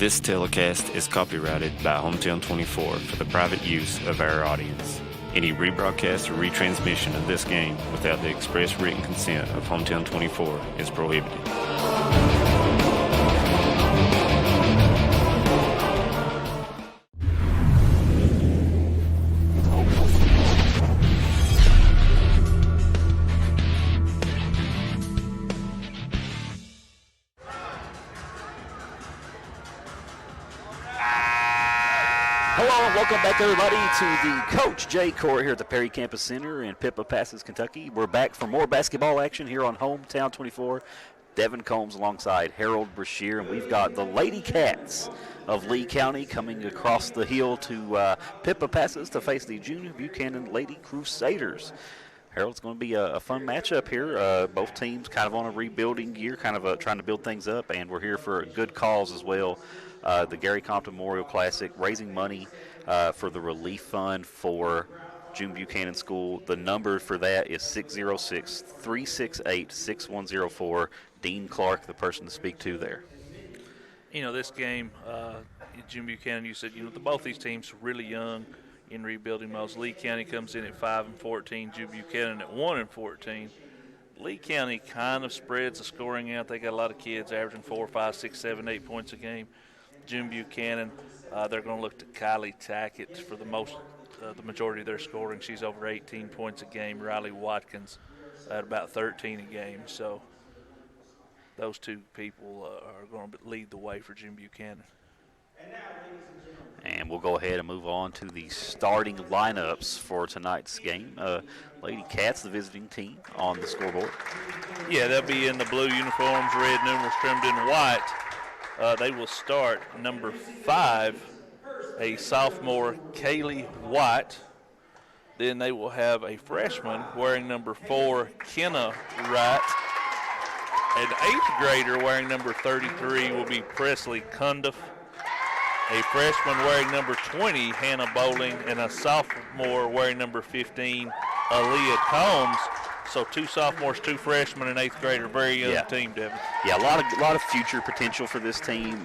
This telecast is copyrighted by Hometown 24 for the private use of our audience. Any rebroadcast or retransmission of this game without the express written consent of Hometown 24 is prohibited. Hello and welcome back, everybody, to the Coach J Court here at the Perry Campus Center in Pippa Passes, Kentucky. We're back for more basketball action here on Hometown 24. Devin Combs alongside Harold Brashear, and we've got the Lady Cats of Lee County coming across the hill to Pippa Passes to face the Junior Buchanan Lady Crusaders. Harold, it's going to be a fun matchup here. Both teams kind of on a rebuilding year, kind of trying to build things up, and we're here for a good cause as well. The Gary Compton Memorial Classic, raising money for the relief fund for June Buchanan School. The number for that is 606-368-6104. Dean Clark, the person to speak to there. You know, this game, June Buchanan, you said, both these teams are really young in rebuilding modes. Lee County comes in at 5-14, June Buchanan at 1-14. Lee County kind of spreads the scoring out. They got a lot of kids averaging 4, 5, 6, 7, 8 points a game. June Buchanan, they're going to look to Kylie Tackett for the majority of their scoring. She's over 18 points a game. Riley Watkins at about 13 a game. So those two people are going to lead the way for June Buchanan. And we'll go ahead and move on to the starting lineups for tonight's game. Lady Cats, the visiting team, on the scoreboard. Yeah, they'll be in the blue uniforms, red numerals trimmed in white. They will start number 5, a sophomore, Kaylee White. Then they will have a freshman wearing number 4, Kenna Wright. An 8th grader wearing number 33 will be Presley Cundiff. A freshman wearing number 20, Hannah Bowling, and a sophomore wearing number 15, Aaliyah Combs. So 2 sophomores, 2 freshmen, and 8th grader. Very young team, Devin. Yeah, a lot of future potential for this team.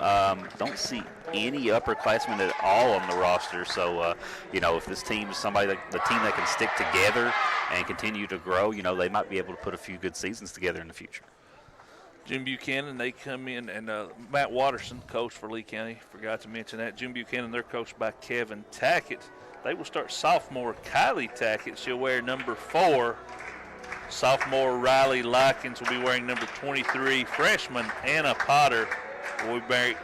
Don't see any upperclassmen at all on the roster. So, if this team is the team that can stick together and continue to grow, they might be able to put a few good seasons together in the future. June Buchanan, they come in, and Matt Watterson, coach for Lee County, forgot to mention that. June Buchanan, they're coached by Kevin Tackett. They will start sophomore Kylie Tackett. She'll wear number 4. Sophomore Riley Likens will be wearing number 23. Freshman Anna Potter will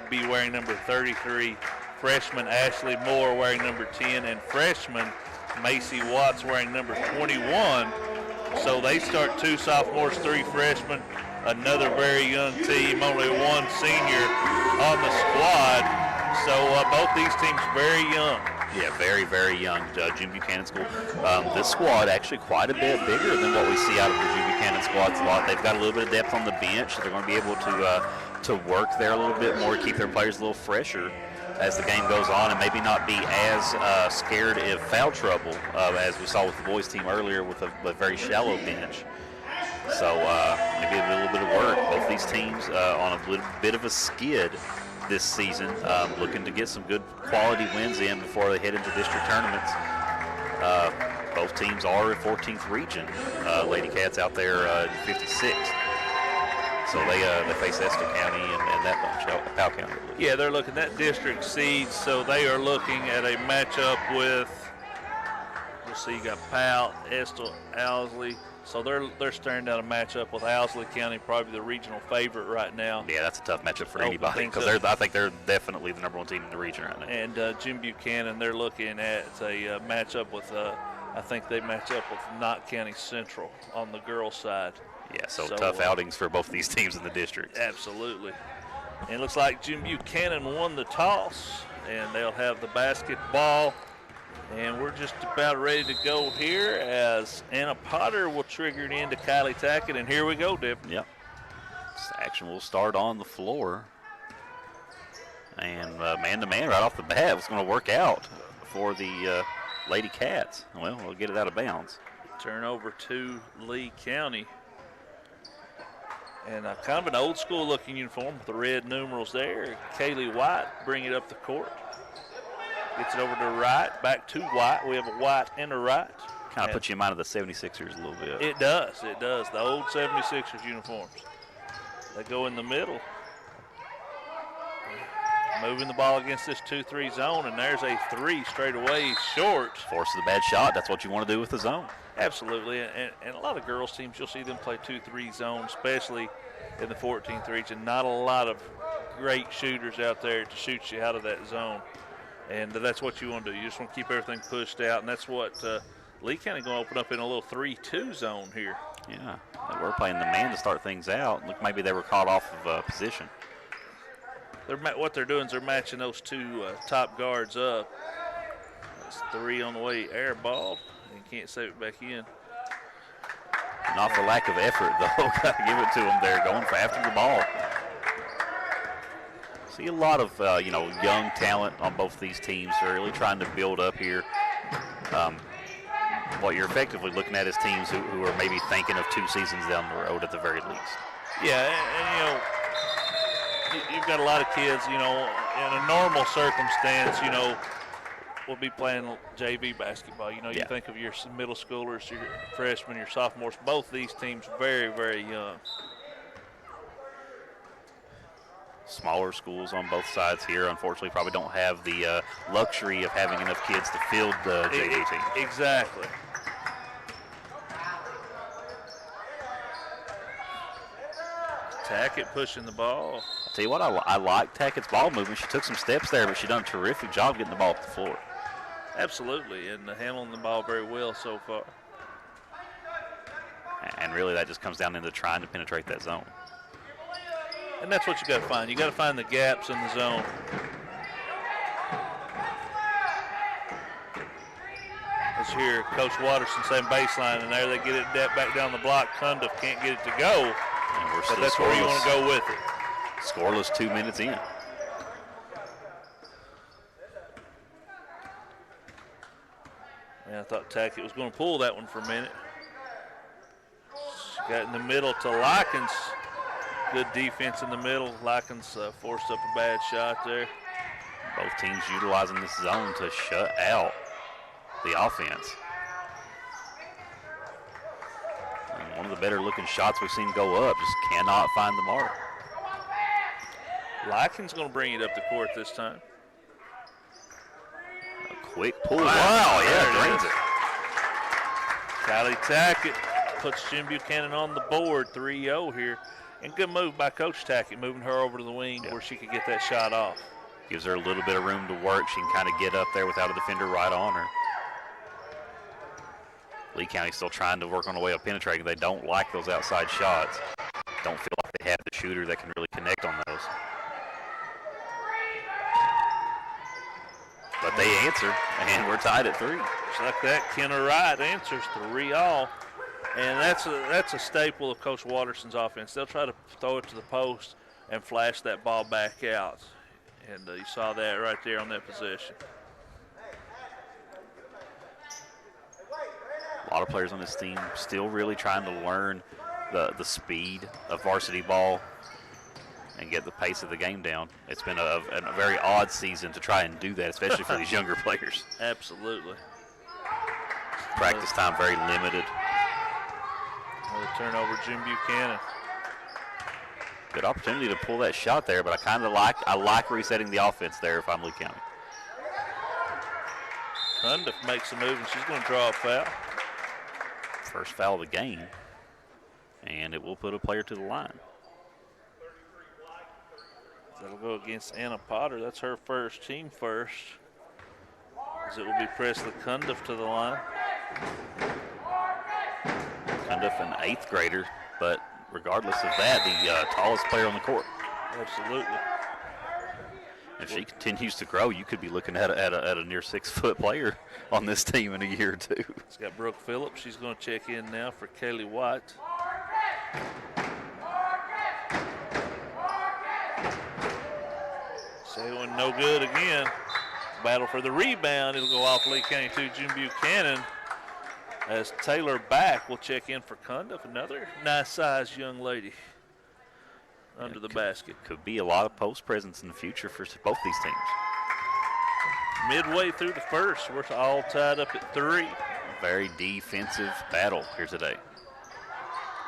be wearing number 33. Freshman Ashley Moore wearing number 10. And freshman Macy Watts wearing number 21. So they start 2 sophomores, 3 freshmen. Another very young team, only 1 senior on the squad. So both these teams very young. Yeah, very, very young. June Buchanan School. This squad actually quite a bit bigger than what we see out of the June Buchanan squads a lot. They've got a little bit of depth on the bench, so they're going to be able to work there a little bit more, keep their players a little fresher as the game goes on, and maybe not be as scared of foul trouble as we saw with the boys team earlier with a very shallow bench. So maybe a little bit of work. Both these teams on a little bit of a skid this season, looking to get some good quality wins in before they head into district tournaments. Both teams are in 14th region. Lady Cats out there in 56th. So they face Esther County and that bunch, Powell County. Yeah, they're looking at district seeds, so they are looking at a matchup with, let's see, you got Powell, Esther, Owsley. So they're staring down a matchup with Owsley County, probably the regional favorite right now. Yeah, that's a tough matchup for anybody because I think they're definitely the number 1 team in the region right now. And June Buchanan, they're looking at a matchup with, I think they match up with Knott County Central on the girls' side. Yeah, so tough outings for both these teams in the district. Absolutely. And it looks like June Buchanan won the toss, and they'll have the basketball. And we're just about ready to go here as Anna Potter will trigger it into Kylie Tackett. And here we go, Dip. Yep. This action will start on the floor. And man-to-man right off the bat was going to work out for the Lady Cats. Well, we'll get it out of bounds. Turnover to Lee County. Yeah. And kind of an old school looking uniform with the red numerals there. Kaylee White bring it up the court. Gets it over to right, back to White. We have a White and a right. Kind of puts you in mind of the 76ers a little bit. It does. The old 76ers uniforms. They go in the middle. Moving the ball against this 2-3 zone, and there's a three straight away short. Forces a bad shot. That's what you want to do with the zone. Absolutely, and a lot of girls teams, you'll see them play 2-3 zone, especially in the 14th region. Not a lot of great shooters out there to shoot you out of that zone, and that's what you want to do. You just want to keep everything pushed out, and that's what Lee County going to open up in a little 3-2 zone here. Yeah, they were playing the man to start things out. Look, maybe they were caught off of position. What they're doing is they're matching those two top guards up. That's three on the way, air ball. You can't save it back in. Not for lack of effort, though. Got to give it to them. They're going for after the ball. See a lot of young talent on both these teams. They're really trying to build up here. What you're effectively looking at is teams who are maybe thinking of 2 seasons down the road at the very least. Yeah, and you've got a lot of kids, in a normal circumstance, will be playing JV basketball. You think of your middle schoolers, your freshmen, your sophomores. Both these teams very, very young. Smaller schools on both sides here, unfortunately, probably don't have the luxury of having enough kids to field the JV team. Exactly. Tackett pushing the ball. I'll tell you what, I like Tackett's ball movement. She took some steps there, but she done a terrific job getting the ball off the floor. Absolutely, and handling the ball very well so far. And really that just comes down into trying to penetrate that zone. And that's what you got to find. You got to find the gaps in the zone. Let's hear Coach Watterson saying baseline, and there they get it back down the block. Cundiff can't get it to go, but that's where you want to go with it. Scoreless 2 minutes in. Man, I thought Tackett was going to pull that one for a minute. She got in the middle to Likens. Good defense in the middle. Likens forced up a bad shot there. Both teams utilizing this zone to shut out the offense. And one of the better looking shots we've seen go up, just cannot find the mark. Likens going to bring it up the court this time. A quick pull. Wow, yeah, brings it. Kylie Tackett puts Jim Buchanan on the board, 3-0 here. And good move by Coach Tackett, moving her over to the wing where she could get that shot off. Gives her a little bit of room to work. She can kind of get up there without a defender right on her. Lee County still trying to work on the way of penetrating. They don't like those outside shots. Don't feel like they have the shooter that can really connect on those. But they answer, and we're tied at 3. Just like that, Kenna Wright answers 3-all. And that's a staple of Coach Watterson's offense. They'll try to throw it to the post and flash that ball back out. And you saw that right there on that possession. A lot of players on this team still really trying to learn the speed of varsity ball and get the pace of the game down. It's been a very odd season to try and do that, especially for these younger players. Absolutely. Practice time very limited. Another turnover, Jim Buchanan. Good opportunity to pull that shot there, but I like resetting the offense there if I'm Lee County. Cundiff makes a move, and she's going to draw a foul. First foul of the game, and it will put a player to the line. That'll go against Anna Potter. That's her first, team first. As it will be Presley Cundiff to the line. Cundiff, an 8th grader, but regardless of that, the tallest player on the court. Absolutely. If she continues to grow, you could be looking at a near 6-foot player on this team in a year or two. It's got Brooke Phillips. She's going to check in now for Kaylee White. Saying no good again. Battle for the rebound. It'll go off Lee County 2, Jim Buchanan. As Taylor Back will check in for Cundiff, another nice-sized young lady. under the basket. Could be a lot of post presence in the future for both these teams. Midway through the first, we're all tied up at 3. Very defensive battle here today.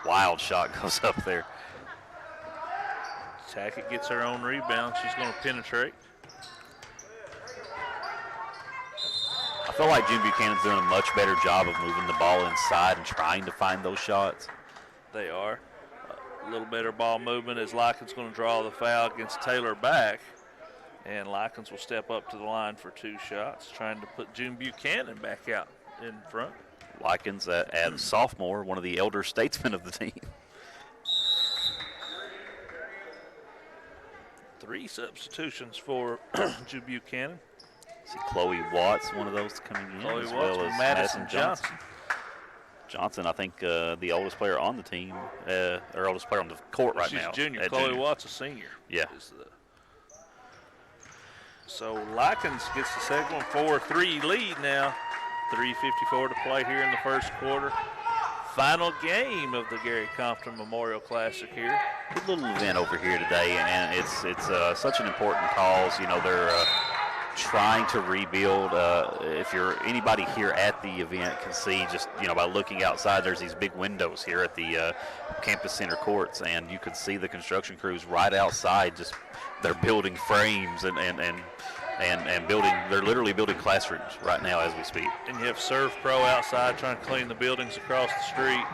Wild shot goes up there. Tackett gets her own rebound. She's going to penetrate. I feel like Jim Buchanan's doing a much better job of moving the ball inside and trying to find those shots. They are. A little better ball movement as Likens going to draw the foul against Taylor back. And Likens will step up to the line for 2 shots, trying to put June Buchanan back out in front. Likens, as sophomore, one of the elder statesmen of the team. 3 substitutions for June Buchanan. See Chloe Watts, one of those coming in, Chloe as Watts well as Madison Johnson. Johnson, I think the oldest player on the team, or oldest player on the court right now. She's junior. Chloe Watts, a senior. Yeah. So Likens gets the second one, 4-3 lead now. 3:54 to play here in the first quarter. Final game of the Gary Compton Memorial Classic here. Good little event over here today, and it's such an important cause. You know, they're trying to rebuild. If you're anybody here at the event can see, just by looking outside, there's these big windows here at the campus center courts, and you could see the construction crews right outside. Just they're building frames and building. They're literally building classrooms right now as we speak. And you have Surf Pro outside trying to clean the buildings across the street.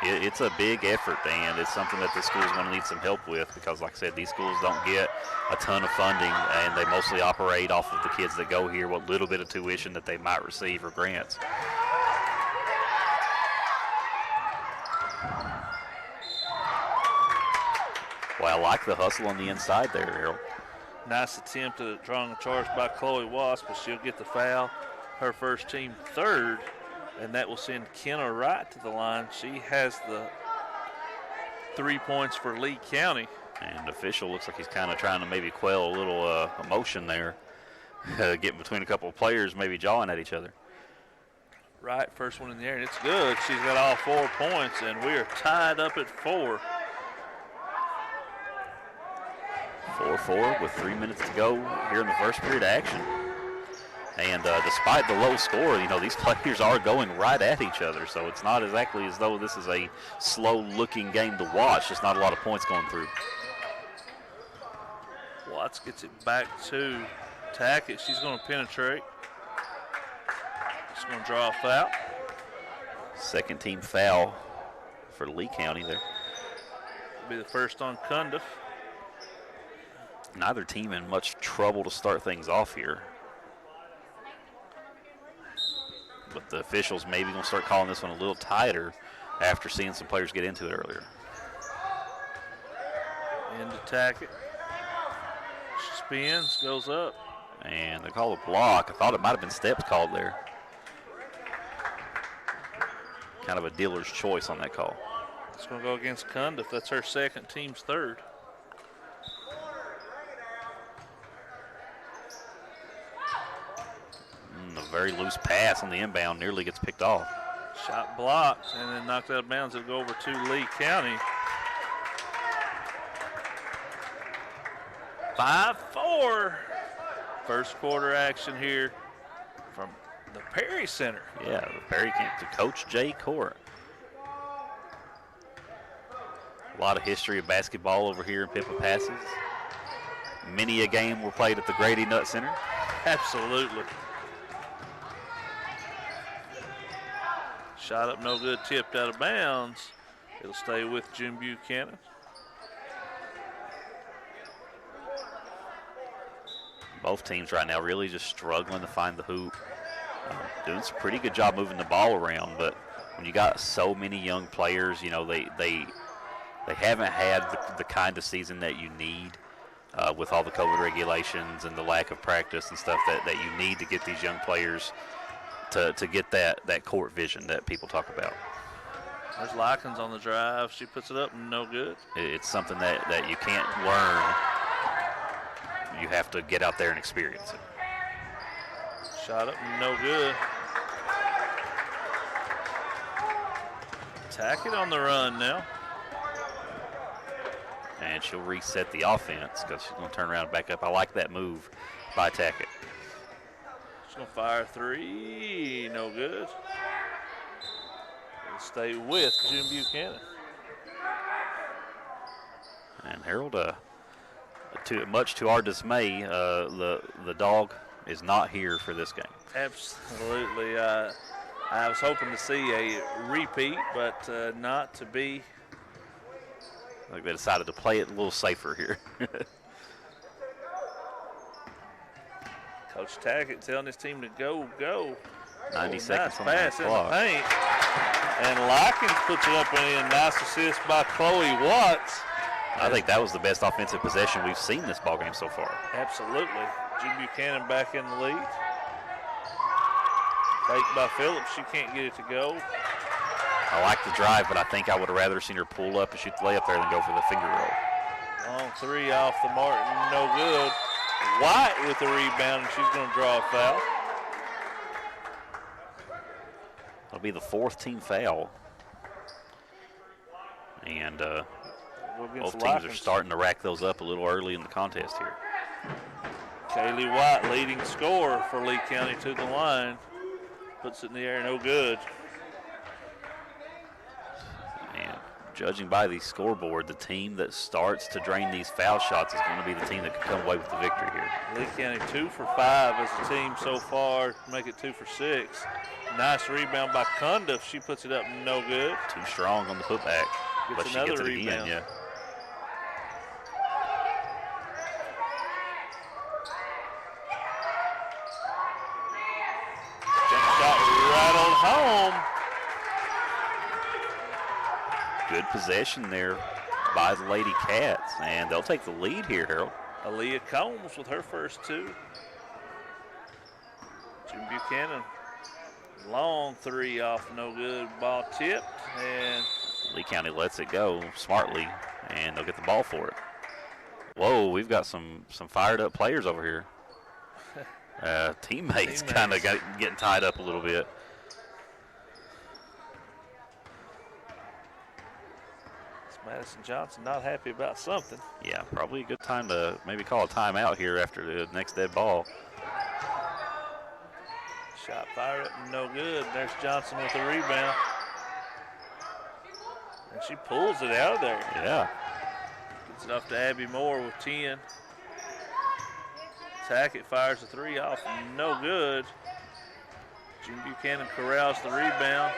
It's a big effort, and it's something that the school is going to need some help with because, like I said, these schools don't get a ton of funding, and they mostly operate off of the kids that go here, what little bit of tuition that they might receive or grants. Well, I like the hustle on the inside there, Harold. Nice attempt at drawing a charge by Chloe Watts, but she'll get the foul. Her first team third, and that will send Kenna Wright to the line. She has the 3 points for Lee County. And the official looks like he's kind of trying to maybe quell a little emotion there, getting between a couple of players, maybe jawing at each other. Wright, first one in the air, and it's good. She's got all 4 points, and we are tied up at 4. 4-4 with 3 minutes to go here in the first period of action. And despite the low score, these players are going right at each other. So it's not exactly as though this is a slow-looking game to watch. Just not a lot of points going through. Watts gets it back to Tackett. She's going to penetrate. She's going to draw a foul. Second team foul for Lee County there. Be the first on Cundiff. Neither team in much trouble to start things off here. But the officials maybe going to start calling this one a little tighter after seeing some players get into it earlier. Into Tackett. She spins, goes up. And they call a block. I thought it might have been steps called there. Kind of a dealer's choice on that call. It's going to go against Cundiff. That's her second, team's third. A very loose pass on the inbound nearly gets picked off. Shot blocked and then knocked out of bounds. It'll go over to Lee County. 5-4. First quarter action here from the Perry Center. Yeah, the Perry camp to Coach Jay Court. A lot of history of basketball over here in Pippa Passes. Many a game were played at the Grady Nutt Center. Absolutely. Shot up no good, tipped out of bounds. It'll stay with Jim Buchanan. Both teams right now really just struggling to find the hoop. Doing some pretty good job moving the ball around, but when you got so many young players, they haven't had the kind of season that you need with all the COVID regulations and the lack of practice and stuff that you need to get these young players to get that court vision that people talk about. There's Likens on the drive. She puts it up, no good. It's something that you can't learn. You have to get out there and experience it. Shot up, no good. Tackett on the run now. And she'll reset the offense because she's going to turn around and back up. I like that move by Tackett. She's going to fire 3. No good. It'll stay with June Buchanan. And Harold, much to our dismay, the dog is not here for this game. Absolutely. I was hoping to see a repeat, but not to be. I think they decided to play it a little safer here. Coach Tackett telling his team to go. 90 seconds nice on the pass in the clock. paint. And Likens puts it up and in. Nice assist by Chloe Watts. I think that was the best offensive possession we've seen this ball game so far. Absolutely. Jim Buchanan back in the lead. Fake by Phillips. She can't get it to go. I like the drive, but I think I would have rather seen her pull up and shoot the layup there than go for the finger roll. Long 3 off the mark. No good. White with the rebound, and she's going to draw a foul. It'll be the 4th team foul. And both teams are starting to rack those up a little early in the contest here. Kaylee White, leading scorer for Lee County, to the line. Puts it in the air, no good. And judging by the scoreboard, the team that starts to drain these foul shots is going to be the team that can come away with the victory here. Lee County 2 for 5 as a team so far, make it 2 for 6. Nice rebound by Cundiff. She puts it up, no good. Too strong on the putback, but she gets it rebound. again, yeah. Rattled home. Good possession there by the Lady Cats, and they'll take the lead here, Harold. Aaliyah Combs with her first 2. Jim Buchanan, long 3 off, no good. Ball tipped, and Lee County lets it go smartly, and they'll get the ball for it. Whoa, we've got some fired up players over here. Teammates kind of getting tied up a little bit. Madison Johnson not happy about something. Yeah, probably a good time to maybe call a timeout here after the next dead ball. Shot fired up, no good. There's Johnson with the rebound. And she pulls it out of there. Yeah. Gets it off to Abby Moore with 10. Tackett fires a 3 off, no good. Jim Buchanan corrals the rebound.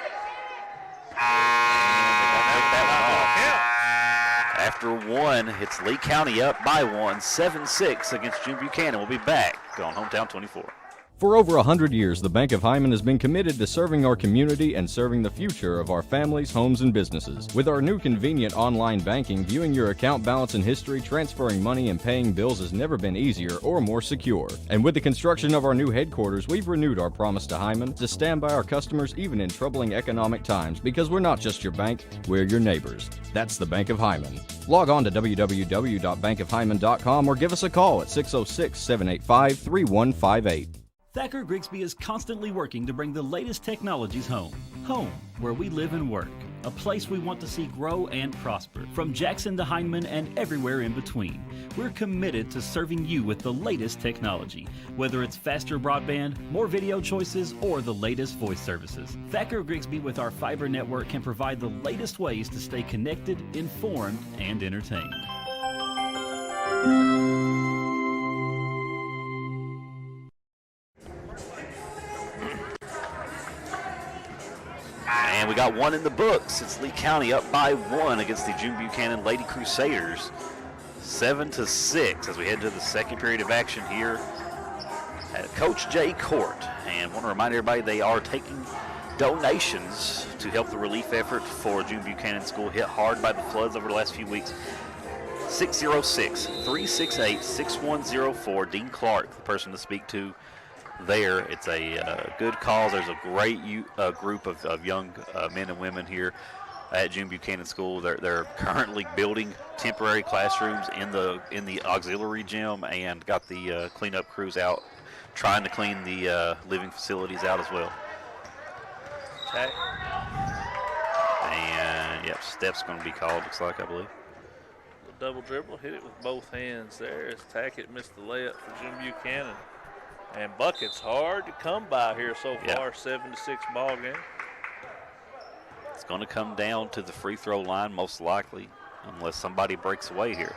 After 1, it's Lee County up by 1, 7-6 against June Buchanan. We'll be back on Hometown 24. For over 100 years, the Bank of Hyman has been committed to serving our community and serving the future of our families, homes, and businesses. With our new convenient online banking, viewing your account balance and history, transferring money, and paying bills has never been easier or more secure. And with the construction of our new headquarters, we've renewed our promise to Hyman to stand by our customers even in troubling economic times, because we're not just your bank, we're your neighbors. That's the Bank of Hyman. Log on to www.bankofhyman.com or give us a call at 606-785-3158. Thacker Grigsby is constantly working to bring the latest technologies home. Home, where we live and work. A place we want to see grow and prosper. From Jackson to Hindman and everywhere in between. We're committed to serving you with the latest technology. Whether it's faster broadband, more video choices, or the latest voice services. Thacker Grigsby with our fiber network can provide the latest ways to stay connected, informed, and entertained. And we got 1 in the books. It's Lee County up by 1 against the June Buchanan Lady Crusaders. 7-6 as we head to the second period of action here at Coach J Court. And want to remind everybody they are taking donations to help the relief effort for June Buchanan School hit hard by the floods over the last few weeks. 606-368-6104. Dean Clark, the person to speak to there. It's a good cause. There's a great group of young men and women here at June Buchanan School. They're currently building temporary classrooms in the auxiliary gym, and got the cleanup crews out trying to clean the living facilities out as well. Okay. And yep, steps going to be called, looks like, I believe. double dribble, hit it with both hands there as Tackett missed the layup for Jim Buchanan. And buckets hard to come by here so far, 7-6 ball game. It's going to come down to the free throw line most likely, unless somebody breaks away here.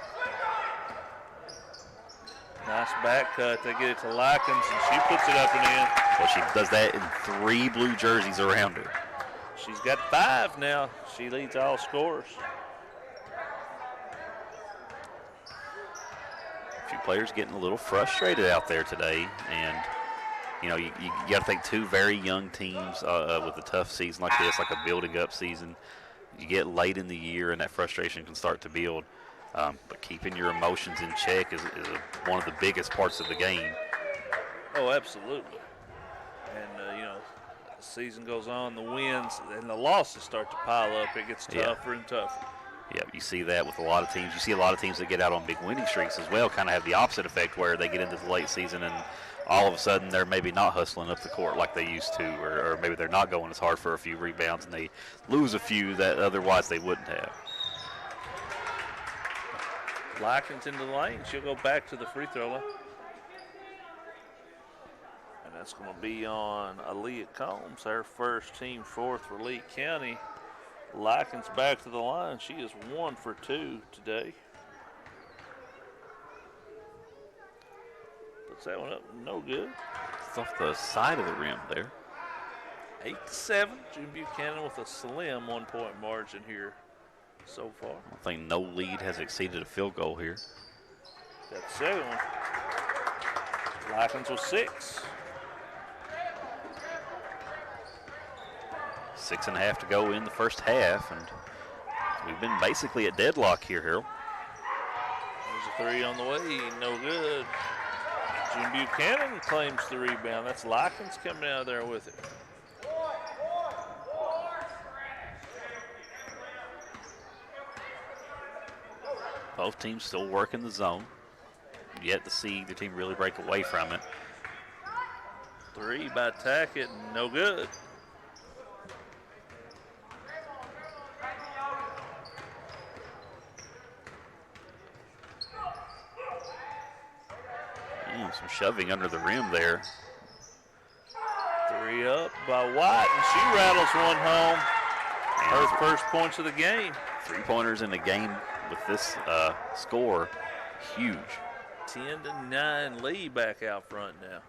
Nice back cut. They get it to Likens, and she puts it up and in. Well, she does that in 3 blue jerseys around her. She's got 5 now. She leads all scorers. A few players getting a little frustrated out there today, and you know, you got to think 2 very young teams with a tough season like this, like a building up season. You get late in the year, and that frustration can start to build. But keeping your emotions in check is one of the biggest parts of the game. Oh, absolutely. And, you know, the season goes on, the wins and the losses start to pile up. It gets tougher and tougher. Yeah, you see that with a lot of teams. You see a lot of teams that get out on big winning streaks as well kind of have the opposite effect where they get into the late season and all of a sudden they're maybe not hustling up the court like they used to, or maybe they're not going as hard for a few rebounds and they lose a few that otherwise they wouldn't have. Likens into the lane. She'll go back to the free throw line. And that's going to be on Aaliyah Combs, her first team 4th for Lee County. Likens back to the line. She is 1 for 2 today. Puts that one up, no good. It's off the side of the rim there. 8-7. Jim Buchanan with a slim 1-point margin here so far. I think no lead has exceeded a field goal here. That second one. Likens with 6. 6.5 to go in the first half, and we've been basically at deadlock here, Harold. There's a 3 on the way, no good. Jim Buchanan claims the rebound. That's Likens coming out of there with it. Both teams still working the zone. Yet to see either team really break away from it. 3 by Tackett, no good. Some shoving under the rim there. 3 up by White, and she rattles one home. Her first points of the game. 3-pointers in the game with this score, huge. 10-9 Lee back out front now.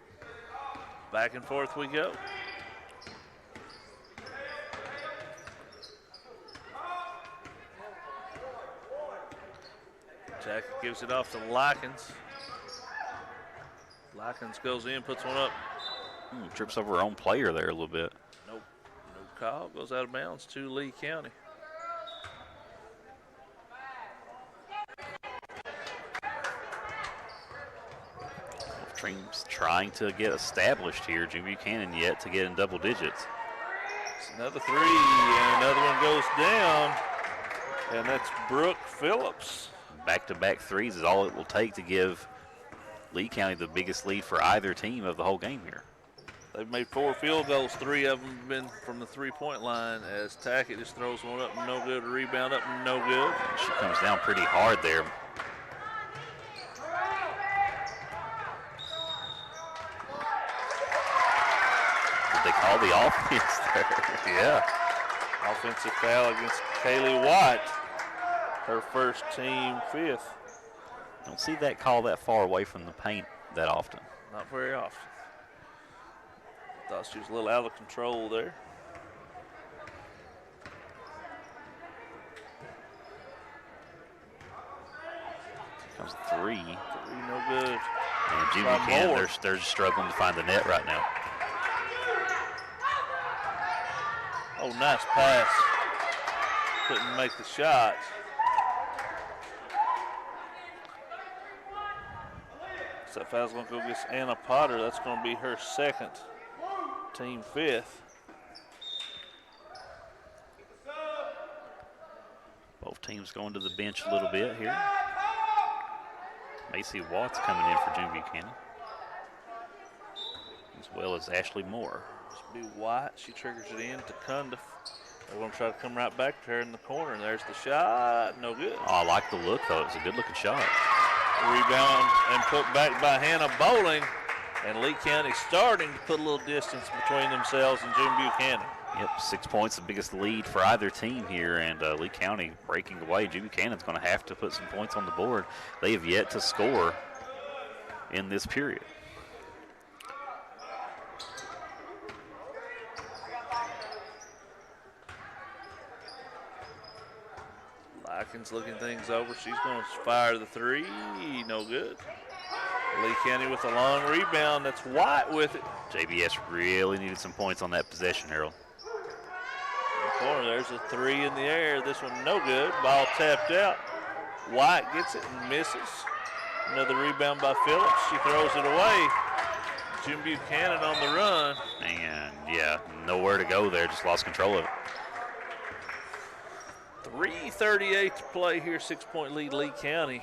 Back and forth we go. Tackett gives it off to Likens. Likens goes in, puts one up. Trips over her own player there a little bit. Nope. No call. Goes out of bounds to Lee County. Both teams trying to get established here. Jim Buchanan yet to get in double digits. It's another 3, and another one goes down. And that's Brooke Phillips. Back-to-back threes is all it will take to give Lee County the biggest lead for either team of the whole game here. They've made 4 field goals. 3 of them have been from the 3-point line as Tackett just throws one up and no good, a rebound up and no good. And she comes down pretty hard there. Did they call the offense there? Yeah. Offensive foul against Kaylee White, her first team 5th. Don't see that call that far away from the paint that often. Not very often. Thought she was a little out of control there. Here comes 3. 3, no good. And Jim Buchanan, they're just struggling to find the net right now. Oh, nice pass. Couldn't make the shot. So that foul's going to go against Anna Potter. That's going to be her second, team 5th. Both teams going to the bench a little bit here. Macy Watts coming in for Jim Buchanan, as well as Ashley Moore. This will be White. She triggers it in to Cundiff. They're going to try to come right back to her in the corner, and there's the shot. No good. Oh, I like the look, though. It's a good-looking shot. Rebound and put back by Hannah Bowling. And Lee County starting to put a little distance between themselves and June Buchanan. Yep, 6 points, the biggest lead for either team here, and Lee County breaking away. June Buchanan's going to have to put some points on the board. They have yet to score in this period. Likens looking things over. She's going to fire the three. No good. Lee County with a long rebound. That's White with it. JBS really needed some points on that possession, Harold. In the corner, there's a three in the air. This one no good. Ball tapped out. White gets it and misses. Another rebound by Phillips. She throws it away. Jim Buchanan on the run. And, yeah, nowhere to go there. Just lost control of it. 3:38 to play here. 6-point lead, Lee County.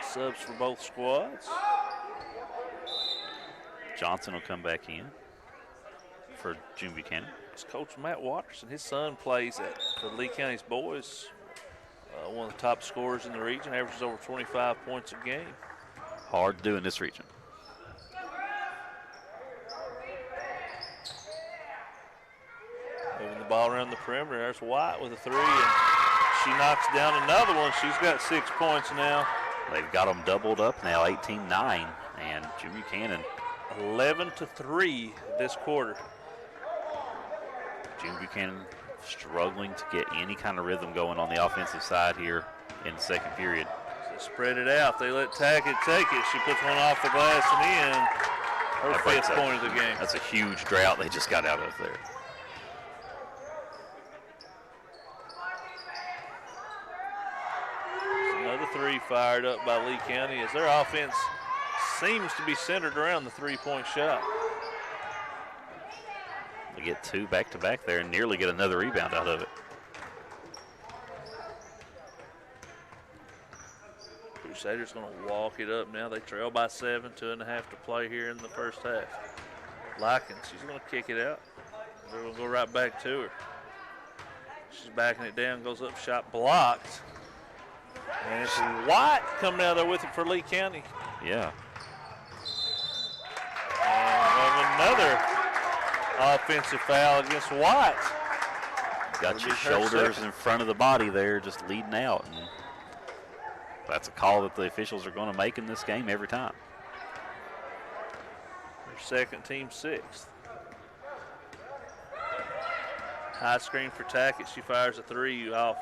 Subs for both squads. Johnson will come back in for June Buchanan. It's Coach Matt Watterson. His son plays for Lee County's boys. One of the top scorers in the region, averages over 25 points a game. Hard to do in this region. Moving the ball around the perimeter. There's White with a three, and she knocks down another one. She's got 6 points now. They've got them doubled up now, 18-9, and June Buchanan 11-3 this quarter. June Buchanan struggling to get any kind of rhythm going on the offensive side here in the second period. So spread it out. They let Tackett take it. She puts one off the glass and in. Her That 5th point of the game. That's a huge drought they just got out of there. Another three fired up by Lee County as their offense seems to be centered around the three-point shot. They get 2 back-to-back there and nearly get another rebound out of it. Crusaders going to walk it up now. They trail by 7, 2.5 to play here in the first half. Likens, she's going to kick it out. They're going to go right back to her. She's backing it down, goes up, shot blocked. And it's White coming out there with it for Lee County. Yeah. And another offensive foul against White. Got your shoulders in front of the body there, just leading out. And that's a call that the officials are going to make in this game every time. Her second, team 6th. High screen for Tackett. She fires a three off,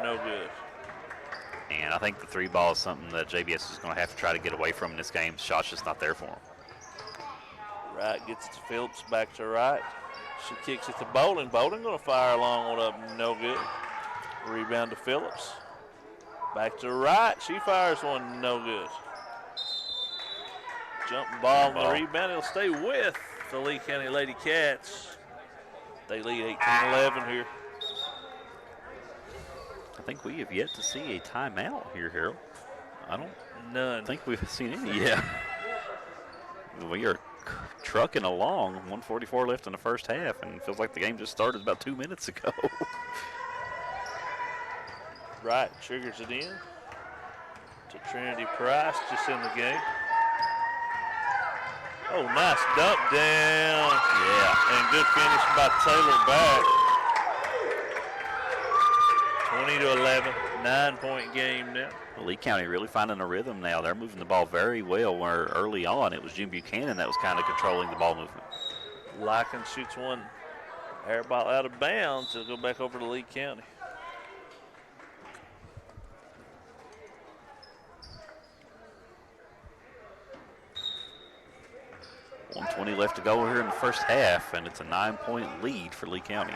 no good. And I think the 3 ball is something that JBS is going to have to try to get away from in this game. Shot's just not there for him. Wright gets it to Phillips, back to Wright. She kicks it to Bowling. Bowling going to fire a long one up, no good. Rebound to Phillips. Back to Wright. She fires one, no good. Jumping ball on the rebound. It'll stay with the Lee County Lady Cats. They lead 18-11 here. I think we have yet to see a timeout here, Harold. I don't think we've seen any yet. We are trucking along. 1:44 left in the first half, and it feels like the game just started about 2 minutes ago. Wright triggers it in to Trinity Price, just in the game. Oh, nice dump down. Yeah. And good finish by Taylor Back. 20-11, 9-point game now. Lee County really finding a rhythm now. They're moving the ball very well, where early on it was Jim Buchanan that was kind of controlling the ball movement. Likens shoots one air ball out of bounds. It'll go back over to Lee County. .120 left to go here in the first half, and it's a 9-point lead for Lee County.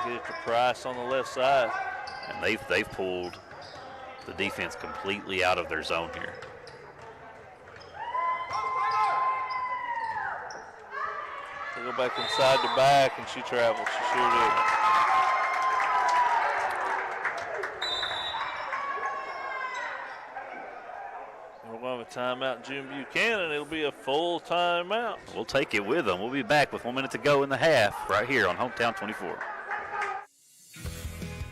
Get it to Price on the left side. And they've pulled the defense completely out of their zone here. They go back inside to back, and she travels. She sure did. We're going to have a timeout in June Buchanan. It'll be a full timeout. We'll take it with them. We'll be back with 1 minute to go in the half right here on Hometown 24.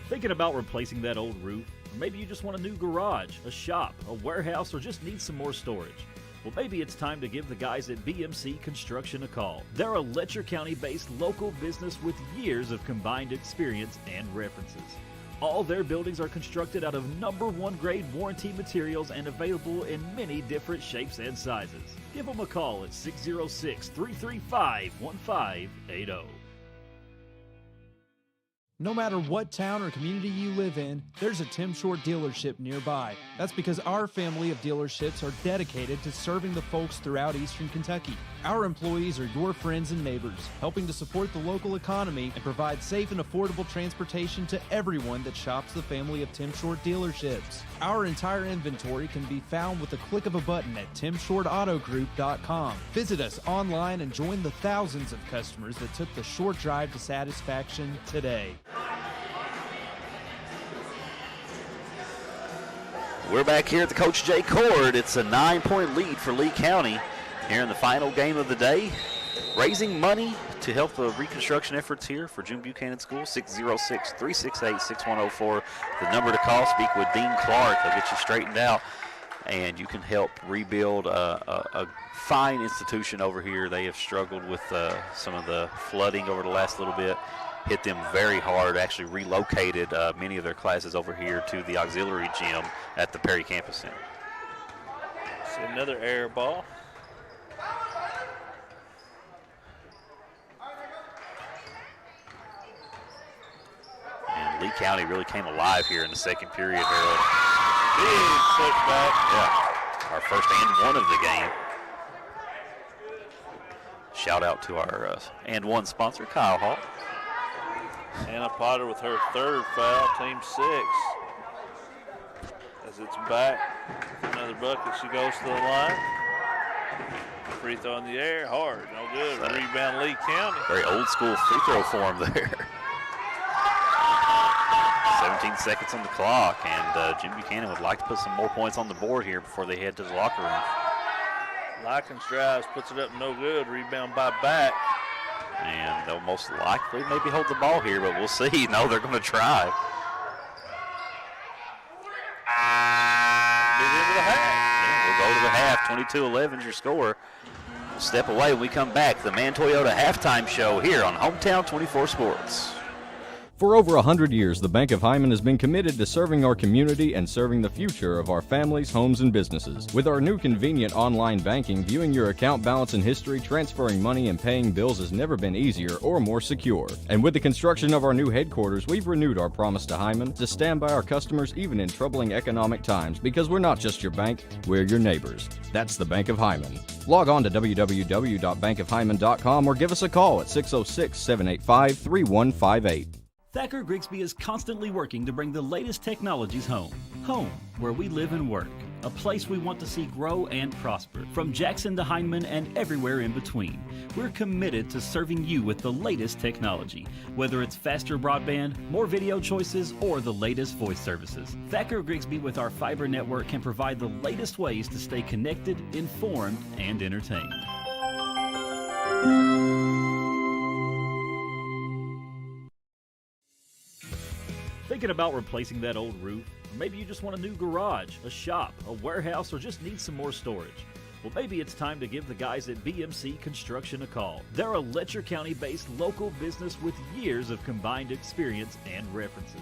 Thinking about replacing that old roof? Or maybe you just want a new garage, a shop, a warehouse, or just need some more storage. Well, maybe it's time to give the guys at BMC Construction a call. They're a Letcher County-based local business with years of combined experience and references. All their buildings are constructed out of #1 grade warranty materials and available in many different shapes and sizes. Give them a call at 606-335-1580. No matter what town or community you live in, there's a Tim Short dealership nearby. That's because our family of dealerships are dedicated to serving the folks throughout Eastern Kentucky. Our employees are your friends and neighbors, helping to support the local economy and provide safe and affordable transportation to everyone that shops the family of Tim Short dealerships. Our entire inventory can be found with the click of a button at timshortautogroup.com. Visit us online and join the thousands of customers that took the short drive to satisfaction today. We're back here at the Coach J Court. It's a 9-point lead for Lee County here in the final game of the day. Raising money to help the reconstruction efforts here for June Buchanan School. 606-368-6104. The number to call. Speak with Dean Clark. He'll get you straightened out, and you can help rebuild a fine institution over here. They have struggled with some of the flooding over the last little bit. Hit them very hard, actually relocated many of their classes over here to the auxiliary gym at the Perry Campus Center. See another air ball. And Lee County really came alive here in the second period, Harold. Big putback. Yeah, our first and one of the game. Shout out to our and one sponsor, Kyle Hall. Anna Potter with her third foul, team 6. As it's back, another bucket, she goes to the line. Free throw in the air, hard, no good. Rebound Lee County. Very old school free throw form there. 17 seconds on the clock, and Jim Buchanan would like to put some more points on the board here before they head to the locker room. Likens drives, puts it up, no good. Rebound by Back. And they'll most likely maybe hold the ball here, but we'll see. No, they're going to try. We'll go to the half. 22-11 is your score. We'll step away when we come back. The Man Toyota halftime show here on Hometown 24 Sports. For over 100 years, the Bank of Hyman has been committed to serving our community and serving the future of our families, homes, and businesses. With our new convenient online banking, viewing your account balance and history, transferring money, and paying bills has never been easier or more secure. And with the construction of our new headquarters, we've renewed our promise to Hyman to stand by our customers even in troubling economic times, because we're not just your bank, we're your neighbors. That's the Bank of Hyman. Log on to www.bankofhyman.com or give us a call at 606-785-3158. Thacker Grigsby is constantly working to bring the latest technologies home. Home, where we live and work. A place we want to see grow and prosper. From Jackson to Hindman and everywhere in between. We're committed to serving you with the latest technology. Whether it's faster broadband, more video choices, or the latest voice services. Thacker Grigsby with our fiber network can provide the latest ways to stay connected, informed, and entertained. Thinking about replacing that old roof? Or maybe you just want a new garage, a shop, a warehouse, or just need some more storage. Well, maybe it's time to give the guys at BMC Construction a call. They're a Letcher County-based local business with years of combined experience and references.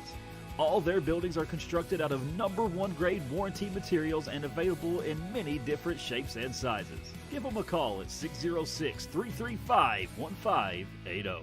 All their buildings are constructed out of #1 grade warranty materials and available in many different shapes and sizes. Give them a call at 606-335-1580.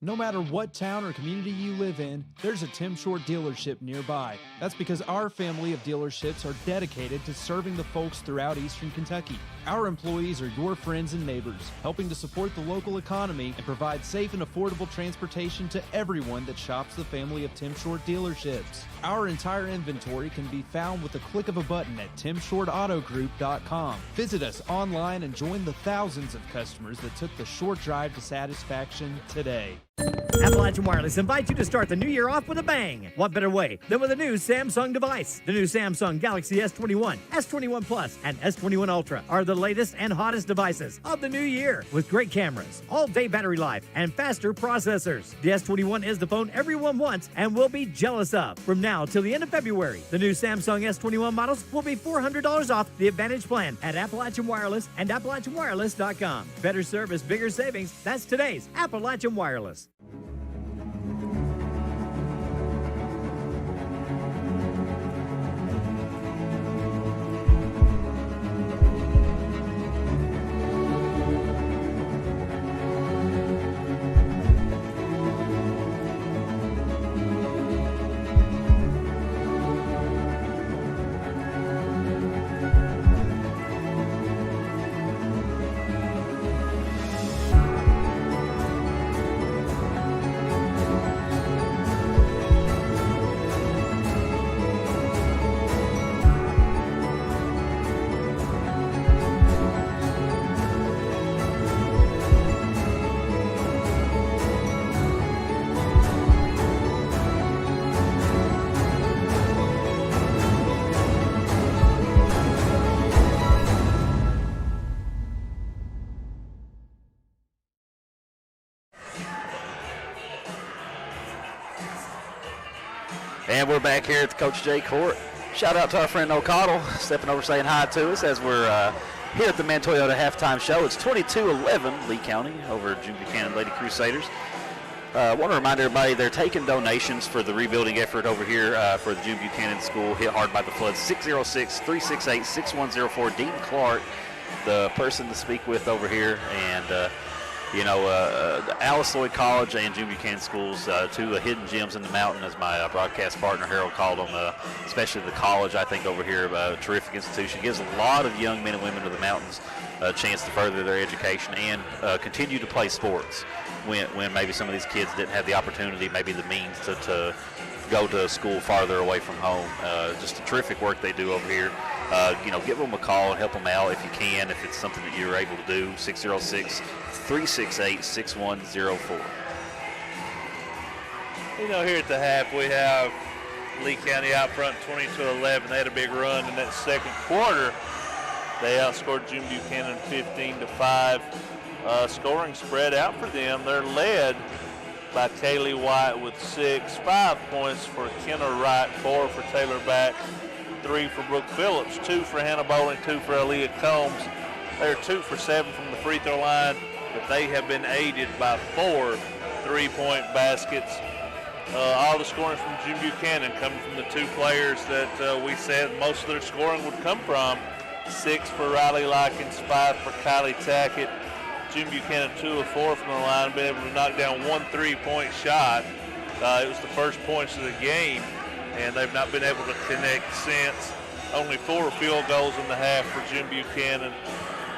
No matter what town or community you live in, there's a Tim Short dealership nearby. That's because our family of dealerships are dedicated to serving the folks throughout Eastern Kentucky. Our employees are your friends and neighbors, helping to support the local economy and provide safe and affordable transportation to everyone that shops the family of Tim Short dealerships. Our entire inventory can be found with the click of a button at timshortautogroup.com. Visit us online and join the thousands of customers that took the short drive to satisfaction today. Appalachian Wireless invites you to start the new year off with a bang. What better way than with a new Samsung device? The new Samsung Galaxy S21, S21 Plus, and S21 Ultra are the latest and hottest devices of the new year with great cameras, all-day battery life, and faster processors. The S21 is the phone everyone wants and will be jealous of. From now till the end of February, the new Samsung S21 models will be $400 off the Advantage plan at Appalachian Wireless and AppalachianWireless.com. Better service, bigger savings. That's today's Appalachian Wireless. And we're back here at the Coach J Court. Shout out to our friend O'Connell stepping over saying hi to us as we're here at the Man Toyota halftime show. It's 22-11 Lee County over June Buchanan Lady Crusaders. I want to remind everybody they're taking donations for the rebuilding effort over here for the June Buchanan School hit hard by the floods. 606-368-6104. Dean Clark, the person to speak with over here, and Alice Lloyd College and June Buchanan Schools, two hidden gems in the mountain, as my broadcast partner Harold called them, especially the college, I think, over here, a terrific institution. Gives a lot of young men and women of the mountains a chance to further their education and continue to play sports when maybe some of these kids didn't have the opportunity, maybe the means to go to school farther away from home. Just a terrific work they do over here. Give them a call and help them out if you can, if it's something that you're able to do. 606-368-6104. Here at the half, we have Lee County out front 22-11. They had a big run in that second quarter. They outscored June Buchanan 15-5. Scoring spread out for them. They're led by Kaylee White with 6, 5 points for Kenna Wright, 4 for Taylor Back, 3 for Brooke Phillips, 2 for Hannah Bowling, 2 for Aaliyah Combs. They're 2 for 7 from the free throw line, but they have been aided by 4 3-point baskets. All the scoring from June Buchanan coming from the 2 players that we said most of their scoring would come from. 6 for Riley Likens, 5 for Kylie Tackett. June Buchanan 2 of 4 from the line, been able to knock down 1 3-point shot. It was the first points of the game, and they've not been able to connect since. Only 4 field goals in the half for June Buchanan,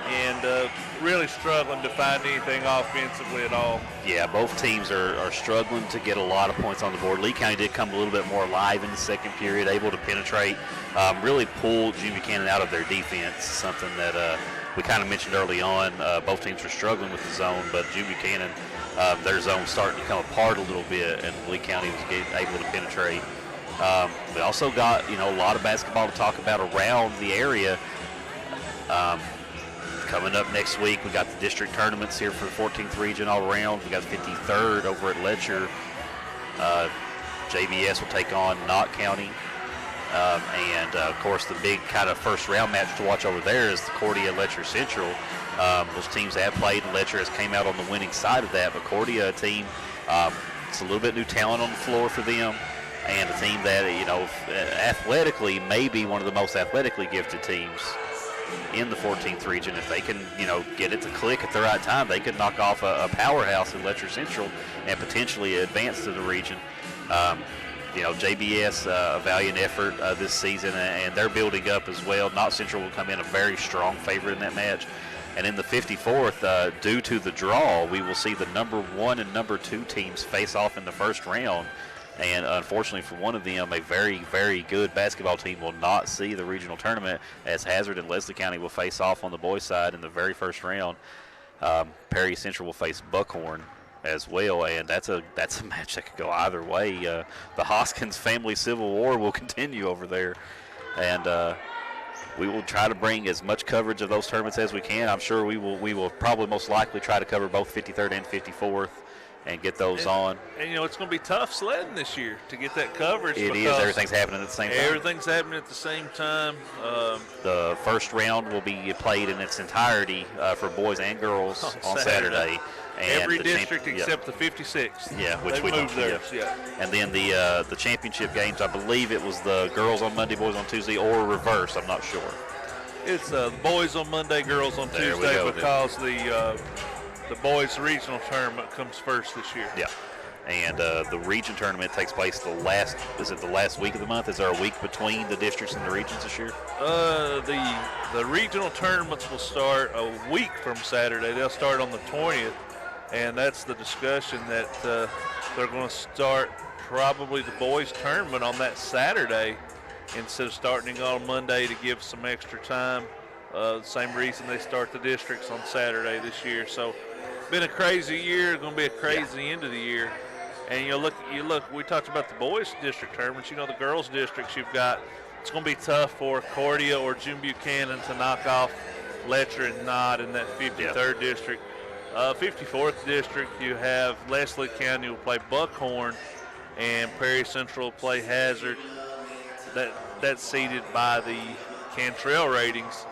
and really struggling to find anything offensively at all. Yeah, both teams are struggling to get a lot of points on the board. Lee County did come a little bit more alive in the second period, able to penetrate, really pull June Buchanan out of their defense, something that we kind of mentioned early on. Both teams are struggling with the zone, but June Buchanan, their zone's starting to come apart a little bit, and Lee County was able to penetrate. We also got, a lot of basketball to talk about around the area. Coming up next week, we got the district tournaments here for the 14th region all around. We got 53rd over at Letcher. JBS will take on Knott County. And of course, the big kind of first round match to watch over there is the Cordia Letcher Central. Those teams that have played, and Letcher has came out on the winning side of that. But Cordia, a team, it's a little bit new talent on the floor for them, and a team that, athletically may be one of the most athletically gifted teams in the 14th region. If they can, get it to click at the right time, they could knock off a powerhouse in Letcher Central and potentially advance to the region. JBS, a valiant effort this season, and they're building up as well. Knott Central will come in a very strong favorite in that match. And in the 54th, due to the draw, we will see the number 1 and number 2 teams face off in the first round. And unfortunately for one of them, a very, very good basketball team will not see the regional tournament, as Hazard and Leslie County will face off on the boys' side in the very first round. Perry Central will face Buckhorn as well, and that's a match that could go either way. The Hoskins family civil war will continue over there, and we will try to bring as much coverage of those tournaments as we can. I'm sure we will probably most likely try to cover both 53rd and 54th and get those on. And, it's going to be tough sledding this year to get that coverage. It is. Everything's happening at the same time. Everything's happening at the same time. The first round will be played in its entirety for boys and girls on Saturday. And every district except the 56th. Yeah, which we moved theirs. Yeah. And then the championship games, I believe it was the girls on Monday, boys on Tuesday, or reverse. I'm not sure. It's boys on Monday, girls on Tuesday, because the boys regional tournament comes first this year. Yeah. And the region tournament takes place the last week of the month? Is there a week between the districts and the regions this year? The regional tournaments will start a week from Saturday. They'll start on the 20th, and that's the discussion that they're going to start probably the boys tournament on that Saturday instead of starting on Monday to give some extra time. Same reason they start the districts on Saturday this year. So been a crazy year, going to be a crazy end of the year. And you look, we talked about the boys district tournaments. The girls districts you've got, it's going to be tough for Cordia or Jim Buchanan to knock off Letcher and Knott in that 53rd district. 54th district, you have Leslie County will play Buckhorn and Perry Central will play Hazard. That's seeded by the Cantrell ratings.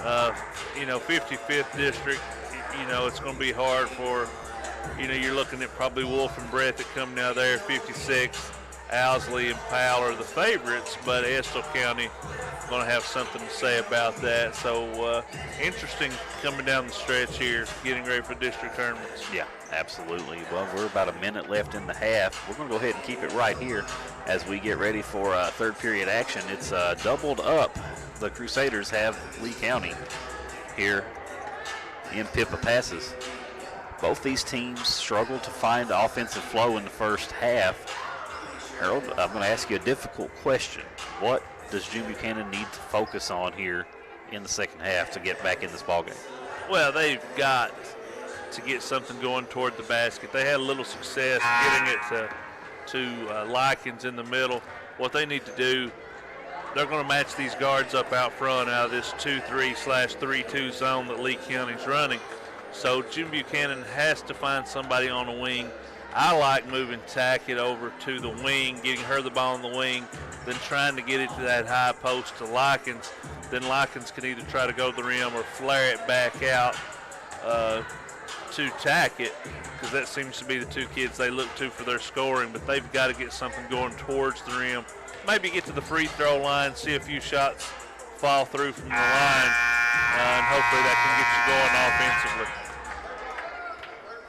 55th district, it's going to be hard for, you're looking at probably Wolf and Brett that come down there. 56th, Owsley and Powell are the favorites, but Estill County going to have something to say about that. So interesting coming down the stretch here, getting ready for district tournaments. Yeah, absolutely. Well, we're about a minute left in the half. We're going to go ahead and keep it right here as we get ready for third period action. It's doubled up. The Crusaders have Lee County here in Pippa Passes. Both these teams struggled to find offensive flow in the first half. Harold, I'm going to ask you a difficult question. What does Jim Buchanan need to focus on here in the second half to get back in this ballgame? Well, they've got to get something going toward the basket. They had a little success getting it to Likens in the middle. What they need to do, they're going to match these guards up out front out of this 2-3/3-2 zone that Lee County's running. So Jim Buchanan has to find somebody on the wing. I like moving Tackett over to the wing, getting her the ball on the wing, then trying to get it to that high post to Likens. Then Likens can either try to go to the rim or flare it back out to Tackett, because that seems to be the two kids they look to for their scoring. But they've got to get something going towards the rim. Maybe get to the free throw line, see a few shots fall through from the line, and hopefully that can get you going offensively.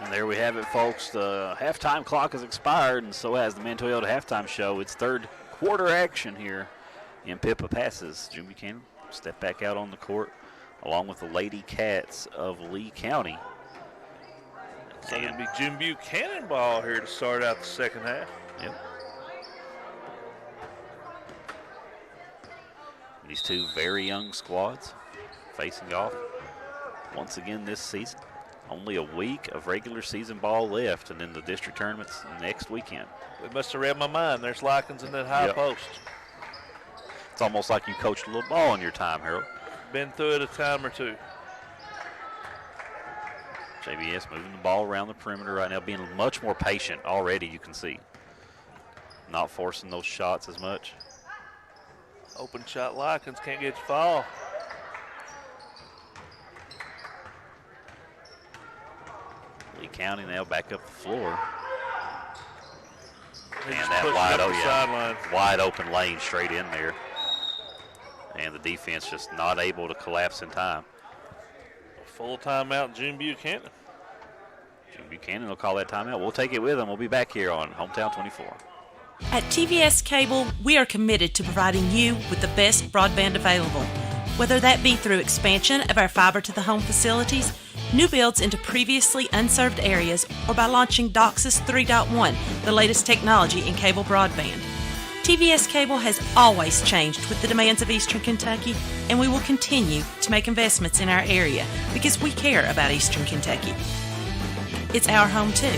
And there we have it, folks. The halftime clock has expired, and so has the Men Toyota halftime show. It's third quarter action here in Pippa Passes. Jim Buchanan step back out on the court along with the Lady Cats of Lee County. So it'll be Jim Buchanan ball here to start out the second half. Yep. These two very young squads facing off once again this season. Only a week of regular season ball left, and then the district tournaments next weekend. We must have read my mind. There's Likens in that high post. It's almost like you coached a little ball in your time, Harold. Been through it a time or two. JBS moving the ball around the perimeter right now, being much more patient already, you can see. Not forcing those shots as much. Open shot Likens, can't get you fall. Lee County now back up the floor. They And just that pushed it up wide open lane straight in there. And the defense just not able to collapse in time. Full timeout, Jim Buchanan. Jim Buchanan will call that timeout. We'll take it with him. We'll be back here on Hometown 24. At TVS Cable, we are committed to providing you with the best broadband available, whether that be through expansion of our fiber-to-the-home facilities, new builds into previously unserved areas, or by launching DOCSIS 3.1, the latest technology in cable broadband. TVS Cable has always changed with the demands of Eastern Kentucky, and we will continue to make investments in our area because we care about Eastern Kentucky. it's our home too.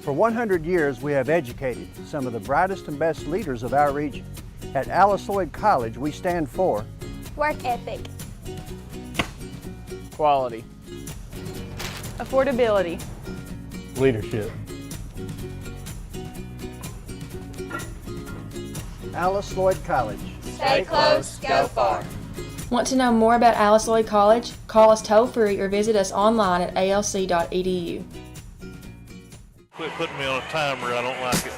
For 100 years, we have educated some of the brightest and best leaders of our region. At Alice Lloyd College, we stand for work ethic, quality, affordability, leadership. Alice Lloyd College. Stay close, go far. Want to know more about Alice Lloyd College? Call us toll-free or visit us online at alc.edu. Quit putting me on a timer. I don't like it.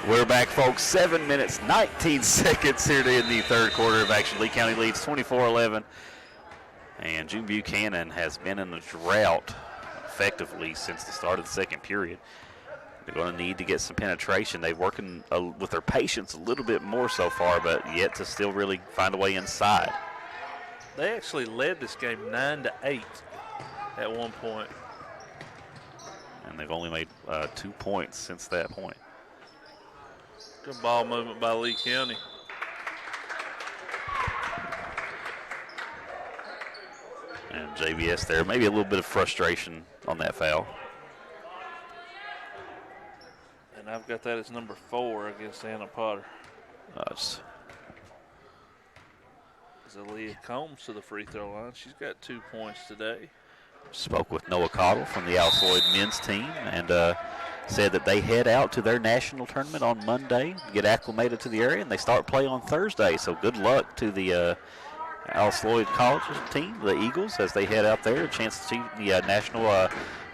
We're back, folks. 7 minutes, 19 seconds here to end the third quarter of action. Lee County leads 24-11. And June Buchanan has been in a drought effectively since the start of the second period. They're going to need to get some penetration. They're working with their patience a little bit more so far, but yet to still really find a way inside. They actually led this game 9-8 at one point. And they've only made 2 points since that point. Good ball movement by Lee County. And JBS there, maybe a little bit of frustration on that foul. And I've got that as number 4 against Anna Potter. Aaliyah Combs to the free throw line. She's got 2 points today. Spoke with Noah Cottle from the Alice Lloyd men's team and said that they head out to their national tournament on Monday, get acclimated to the area, and they start play on Thursday. So good luck to the Alice Lloyd College team, the Eagles, as they head out there. A chance to see the National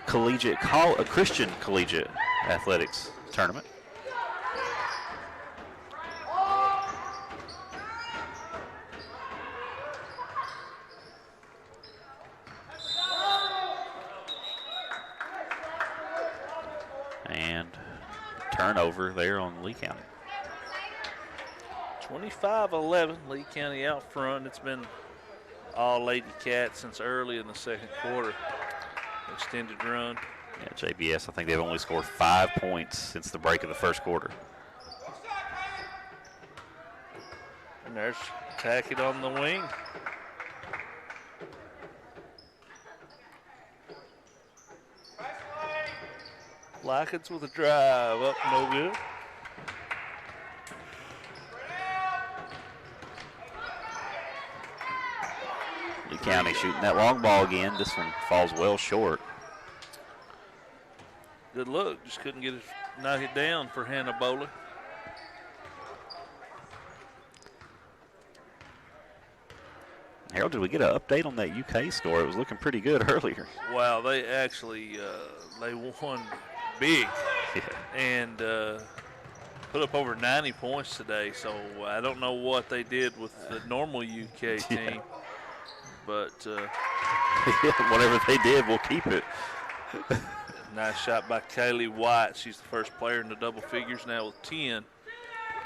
Christian Collegiate Athletics Tournament. And turnover there on Lee County. 25-11, Lee County out front. It's been all Lady Cats since early in the second quarter. Extended run. Yeah, JBS, I think they've only scored 5 points since the break of the first quarter. And there's Tackett on the wing. Lockets with a drive, up, no good. Lee County shooting that long ball again. This one falls well short. Good look, just couldn't get it, knock it down for Hannah Bowley. Harold, did we get an update on that UK score? It was looking pretty good earlier. Wow, they actually they won big and put up over 90 points today. So I don't know what they did with the normal UK team, but whatever they did, we'll keep it. Nice shot by Kaylee White. She's the first player in the double figures now with 10.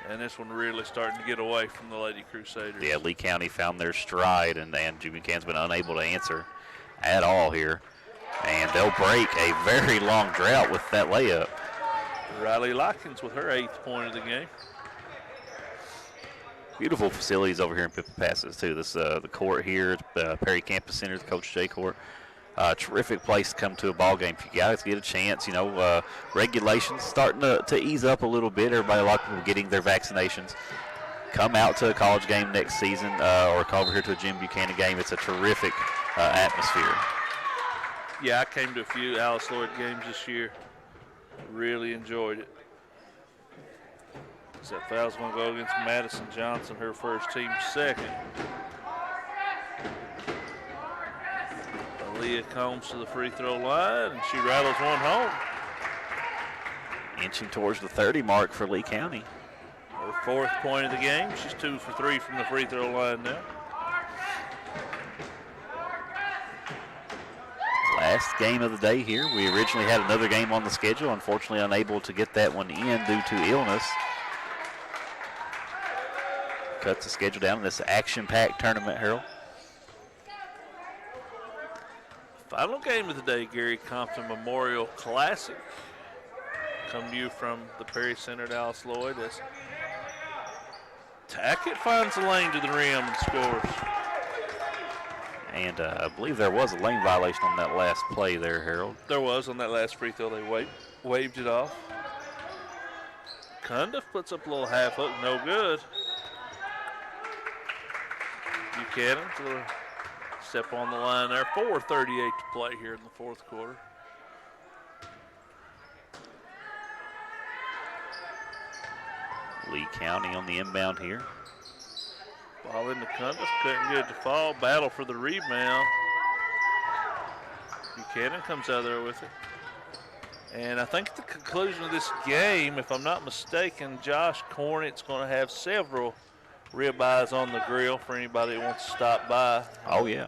And this one really starting to get away from the Lady Crusaders. Yeah, Lee County found their stride, and June Buchanan's been unable to answer at all here. And they'll break a very long drought with that layup. Riley Lockins with her 8th point of the game. Beautiful facilities over here in Pippa Passes, too. This the court here, Perry Campus Center, the Coach J Court. Terrific place to come to a ball game. If you guys get a chance, regulations starting to ease up a little bit. Everybody, a lot of people getting their vaccinations. Come out to a college game next season or come over here to a Jim Buchanan game. It's a terrific atmosphere. Yeah, I came to a few Alice Lloyd games this year. Really enjoyed it. So that foul's going to go against Madison Johnson, her first, team second. Aaliyah Combs to the free throw line, and she rattles one home. Inching towards the 30 mark for Lee County. Her 4th point of the game. She's 2 for 3 from the free throw line now. Last game of the day here. We originally had another game on the schedule. Unfortunately, unable to get that one in due to illness. Cuts the schedule down in this action-packed tournament, Harold. Final game of the day, Gary Compton Memorial Classic. Come to you from the Perry Center at Alice Lloyd as Tackett finds the lane to the rim and scores. And I believe there was a lane violation on that last play there, Harold. There was on that last free throw. They waved it off. Cundiff puts up a little half hook, no good. Buchanan to step on the line there. 4:38 to play here in the fourth quarter. Lee County on the inbound here. Ball into Cundiff, couldn't get it to fall. Battle for the rebound. Buchanan comes out there with it. And I think at the conclusion of this game, if I'm not mistaken, Josh Cornett's going to have several ribeyes on the grill for anybody that wants to stop by. Oh, yeah.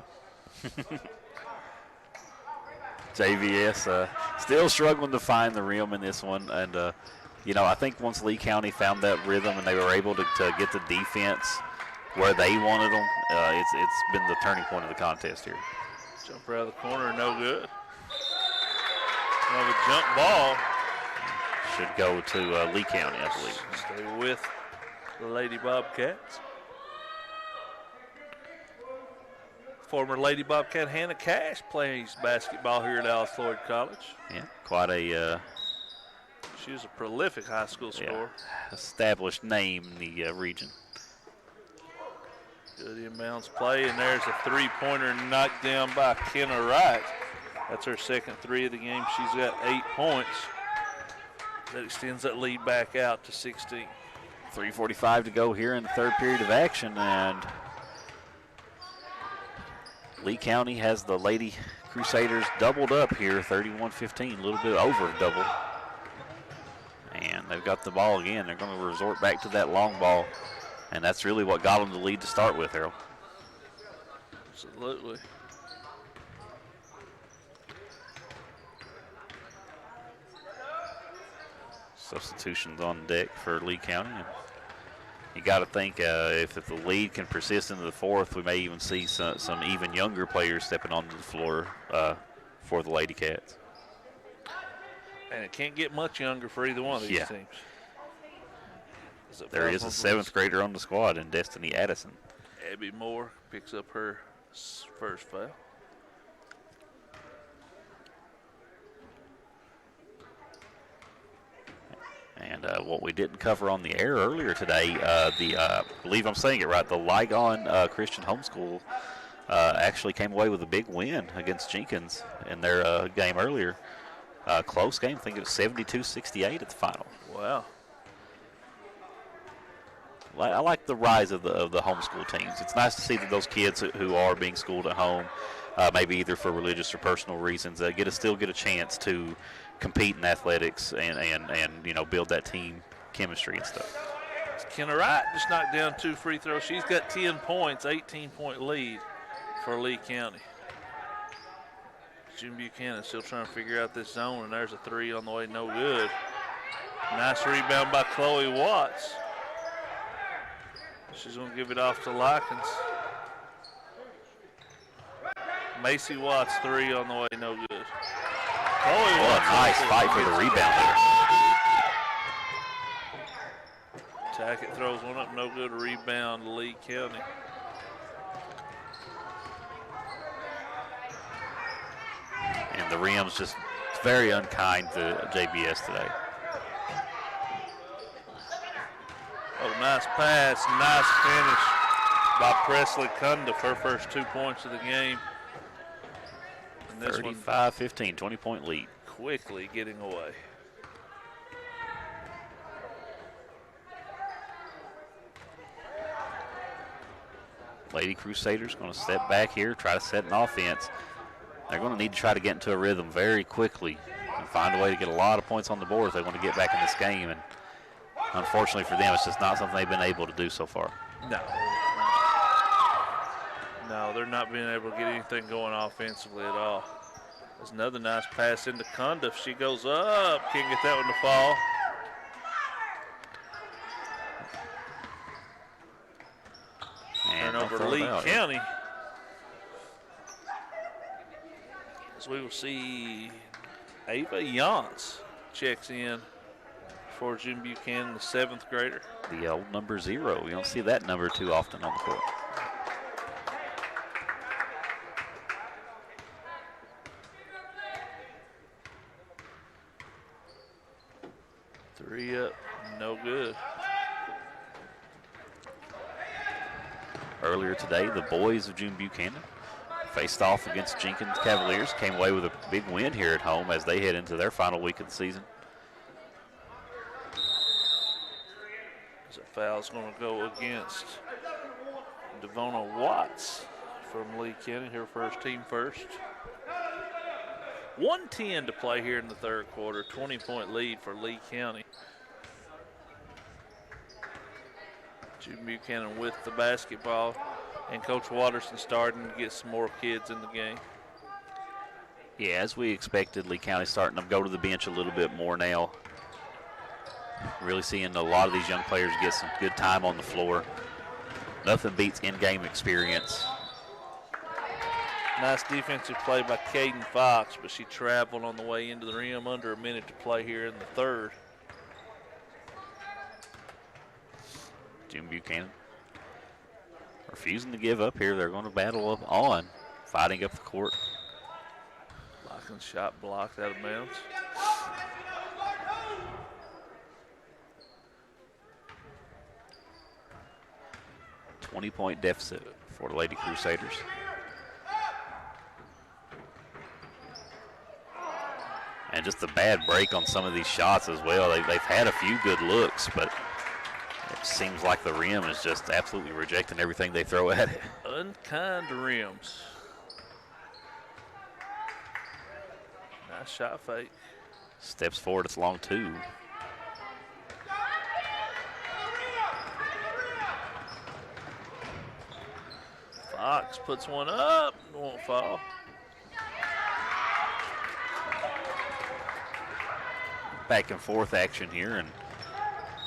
JVS still struggling to find the rim in this one. And, I think once Lee County found that rhythm and they were able to get the defense where they wanted them, it's been the turning point of the contest here. Jumper out of the corner, no good. Another jump ball. Should go to Lee County, I believe. Stay with the Lady Bobcats. Former Lady Bobcat Hannah Cash plays basketball here at Alice Lloyd College. Yeah, quite a she was a prolific high school scorer. Established name in the region. Good inbounds play, and there's a three-pointer knocked down by Kenna Wright. That's her second three of the game. She's got 8 points. That extends that lead back out to 16. 3:45 to go here in the third period of action, and Lee County has the Lady Crusaders doubled up here, 31-15, a little bit over double. And they've got the ball again. They're going to resort back to that long ball, and that's really what got them the lead to start with, Harold. Absolutely. Substitutions on deck for Lee County. And you got to think if the lead can persist into the fourth, we may even see some even younger players stepping onto the floor for the Lady Cats. And it can't get much younger for either one of these teams. There is a seventh grader on the squad in Destiny Addison. Abby Moore picks up her first foul. And what we didn't cover on the air earlier today, I believe I'm saying it right, the Ligon Christian Homeschool actually came away with a big win against Jenkins in their game earlier. Close game, I think it was 72-68 at the final. Wow. I like the rise of the homeschool teams. It's nice to see that those kids who are being schooled at home, maybe either for religious or personal reasons, still get a chance to compete in athletics and build that team chemistry and stuff. Kenna Wright just knocked down 2 free throws. She's got 10 points, 18-point lead for Lee County. Jim Buchanan still trying to figure out this zone, and there's a 3 on the way, no good. Nice rebound by Chloe Watts. She's going to give it off to Likens. Macy Watts 3 on the way, no good. Chloe Watts. Nice fight for the rebound there. Tackett throws one up, no good. Rebound to Lee County. And the rim's just very unkind to JBS today. Oh, nice pass, nice finish by Presley Cundiff, her first 2 points of the game. And this 35-15, 20-point lead. Quickly getting away. Lady Crusaders going to step back here, try to set an offense. They're going to need to try to get into a rhythm very quickly and find a way to get a lot of points on the board if they want to get back in this game. And unfortunately for them, it's just not something they've been able to do so far. No, they're not being able to get anything going offensively at all. There's another nice pass into Cundiff. She goes up, can't get that one to fall. And over to Lee County. As we will see Ava Yance checks in for Jim Buchanan, the 7th grader. The old number 0. We don't see that number too often on the court. good. Earlier today, the boys of June Buchanan faced off against Jenkins Cavaliers, came away with a big win here at home as they head into their final week of the season. So foul's going to go against Devona Watts from Lee County, her first team first. 1:10 to play here in the third quarter, 20-point lead for Lee County. June Buchanan with the basketball, and Coach Watterson starting to get some more kids in the game. Yeah, as we expected, Lee County starting to go to the bench a little bit more now. Really seeing a lot of these young players get some good time on the floor. Nothing beats in-game experience. Nice defensive play by Caden Fox, but she traveled on the way into the rim, under a minute to play here in the third. June Buchanan refusing to give up here. They're going to battle up on, fighting up the court. Blocking shot blocked out of bounds. A 20-point deficit for the Lady Crusaders. And just a bad break on some of these shots as well. They've had a few good looks, but it seems like the rim is just absolutely rejecting everything they throw at it. Unkind rims. Nice shot fake. Steps forward, it's long two. Fox puts one up, won't fall. Back and forth action here, and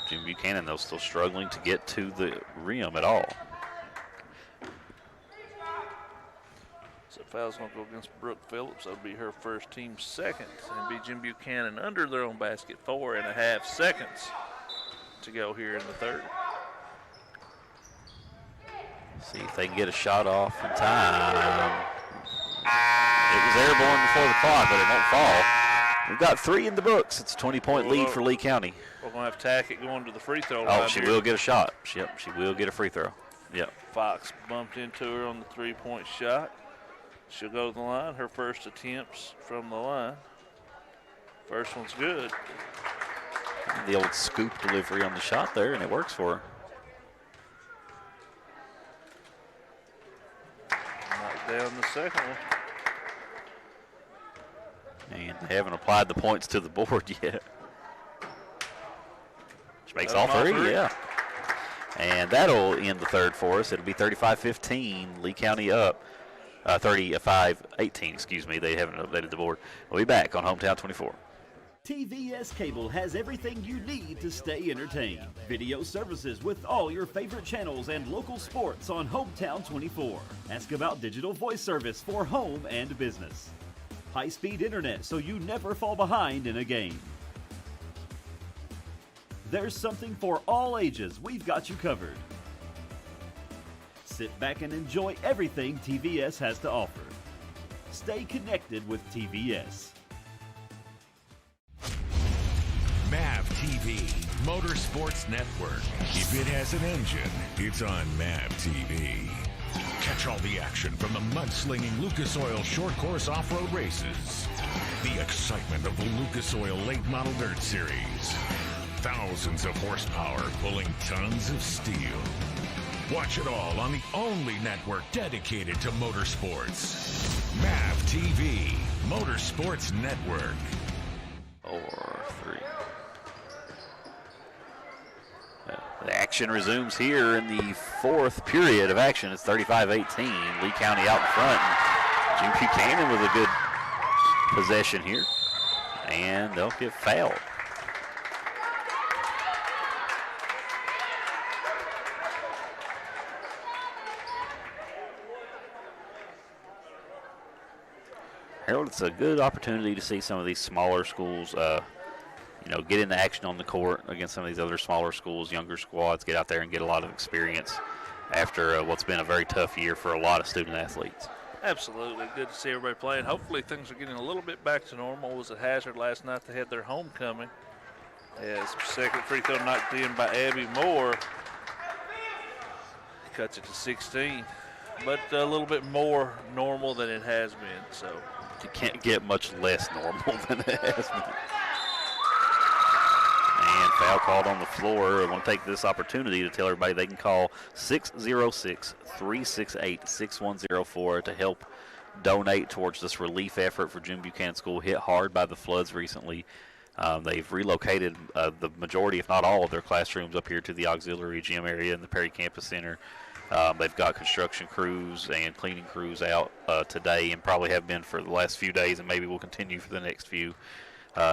June Buchanan, though, still struggling to get to the rim at all. So foul's going to go against Brooke Phillips. That'll be her first, team second. And be June Buchanan under their own basket. 4.5 seconds to go here in the third. See if they can get a shot off in time. It was airborne before the clock, but it won't fall. We've got 3 in the books. It's a 20-point lead for Lee County. We're going to have Tackett going to the free throw line. Oh, she will get a shot. Yep, she will get a free throw. Yep. Fox bumped into her on the three-point shot. She'll go to the line. Her first attempts from the line. First one's good. The old scoop delivery on the shot there, and it works for her. Knocked down the second one. And they haven't applied the points to the board yet. Which makes all three, yeah. And that'll end the third for us. It'll be 35-15, Lee County up. 35-18, excuse me. They haven't updated the board. We'll be back on Hometown 24. TVS Cable has everything you need to stay entertained. Video services with all your favorite channels and local sports on Hometown 24. Ask about digital voice service for home and business. High-speed internet so you never fall behind in a game. There's something for all ages. We've got you covered. Sit back and enjoy everything TVS has to offer. Stay connected with TVS. MAV TV, Motorsports Network. If it has an engine, it's on MAV TV. Catch all the action from the mudslinging Lucas Oil short course off-road races. The excitement of the Lucas Oil late model dirt series. Thousands of horsepower pulling tons of steel. Watch it all on the only network dedicated to motorsports. MAV TV, Motorsports Network. 4-3. The action resumes here in the fourth period of action. It's 35-18. Lee County out in front. June Buchanan with a good possession here. And they'll get fouled. Harold, it's a good opportunity to see some of these smaller schools, get into action on the court against some of these other smaller schools, younger squads, get out there and get a lot of experience after what's been a very tough year for a lot of student athletes. Absolutely. Good to see everybody playing. Hopefully things are getting a little bit back to normal. It was at Hazard last night. They had their homecoming. As second free throw knocked in by Abby Moore. Cuts it to 16, but a little bit more normal than it has been. So you can't get much less normal than it has been. And foul called on the floor. I want to take this opportunity to tell everybody they can call 606-368-6104 to help donate towards this relief effort for Jim Buchanan School hit hard by the floods recently. They've relocated the majority, if not all, of their classrooms up here to the auxiliary gym area in the Perry Campus Center. They've got construction crews and cleaning crews out today and probably have been for the last few days, and maybe will continue for the next few,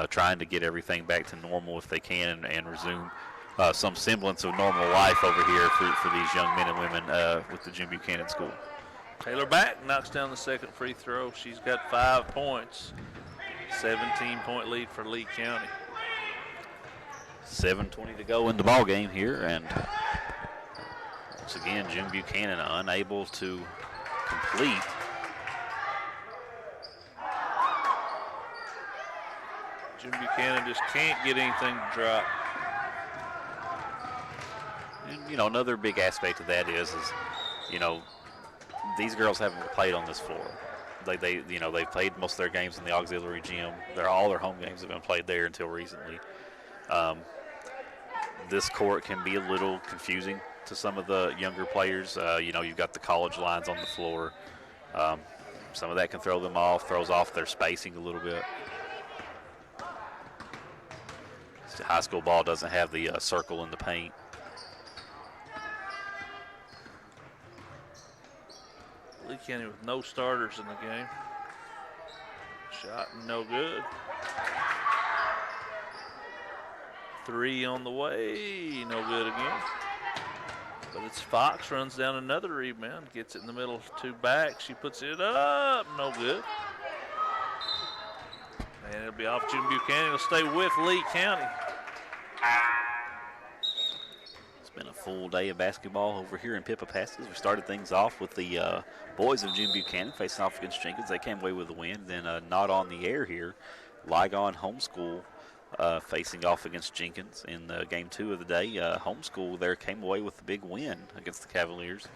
trying to get everything back to normal if they can and resume some semblance of normal life over here for these young men and women with the Jim Buchanan School. Taylor Back knocks down the second free throw. She's got 5 points. 17-point lead for Lee County. 7:20 to go in the ball game here, and once again, Jim Buchanan unable to complete. Jim Buchanan just can't get anything to drop. And, another big aspect of that is these girls haven't played on this floor. They've played most of their games in the auxiliary gym. All their home games have been played there until recently. This court can be a little confusing to some of the younger players. You've got the college lines on the floor. Some of that can throw them off, throws off their spacing a little bit. The high school ball doesn't have the circle in the paint. Lee County with no starters in the game. Shot no good. 3 on the way, no good again. But it's Fox, runs down another rebound, gets it in the middle, 2 back. She puts it up, no good. And it'll be off Jim Buchanan. It'll stay with Lee County. It's been a full day of basketball over here in Pippapassas. We started things off with the boys of Jim Buchanan facing off against Jenkins. They came away with the win. Then not on the air here, Ligon Homeschool facing off against Jenkins in game 2 of the day. Homeschool there came away with the big win against the Cavaliers.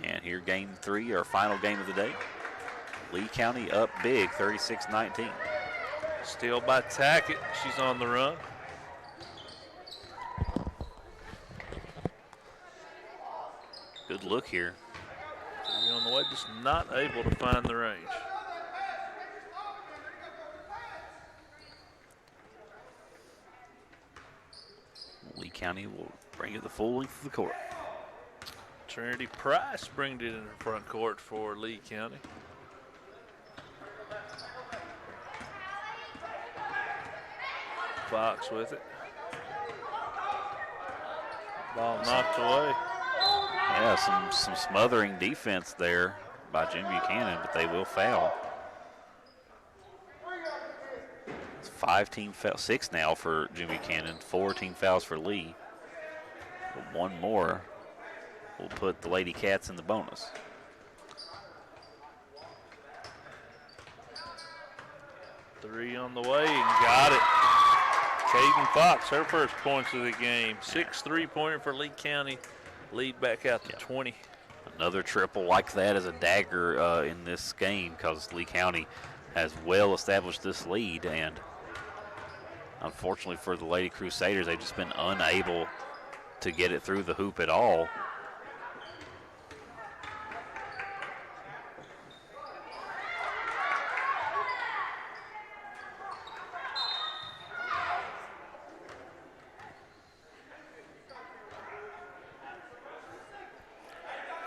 And here game 3, our final game of the day. Lee County up big, 36-19. Steal by Tackett. She's on the run. Good look here. 3 on the way, just not able to find the range. Lee County will bring it the full length of the court. Trinity Price brings it in the front court for Lee County. Fox with it. Ball knocked away. Yeah, some smothering defense there by Jim Buchanan, but they will foul. It's 5-team foul, 6 now for Jim Buchanan, 4 team fouls for Lee. But 1 more will put the Lady Cats in the bonus. Three on the way and got it. Caden Fox, her first points of the game. 6 3-pointer for Lee County. Lead back out to 20. Another triple like that is a dagger in this game because Lee County has well established this lead, and unfortunately for the Lady Crusaders, they've just been unable to get it through the hoop at all.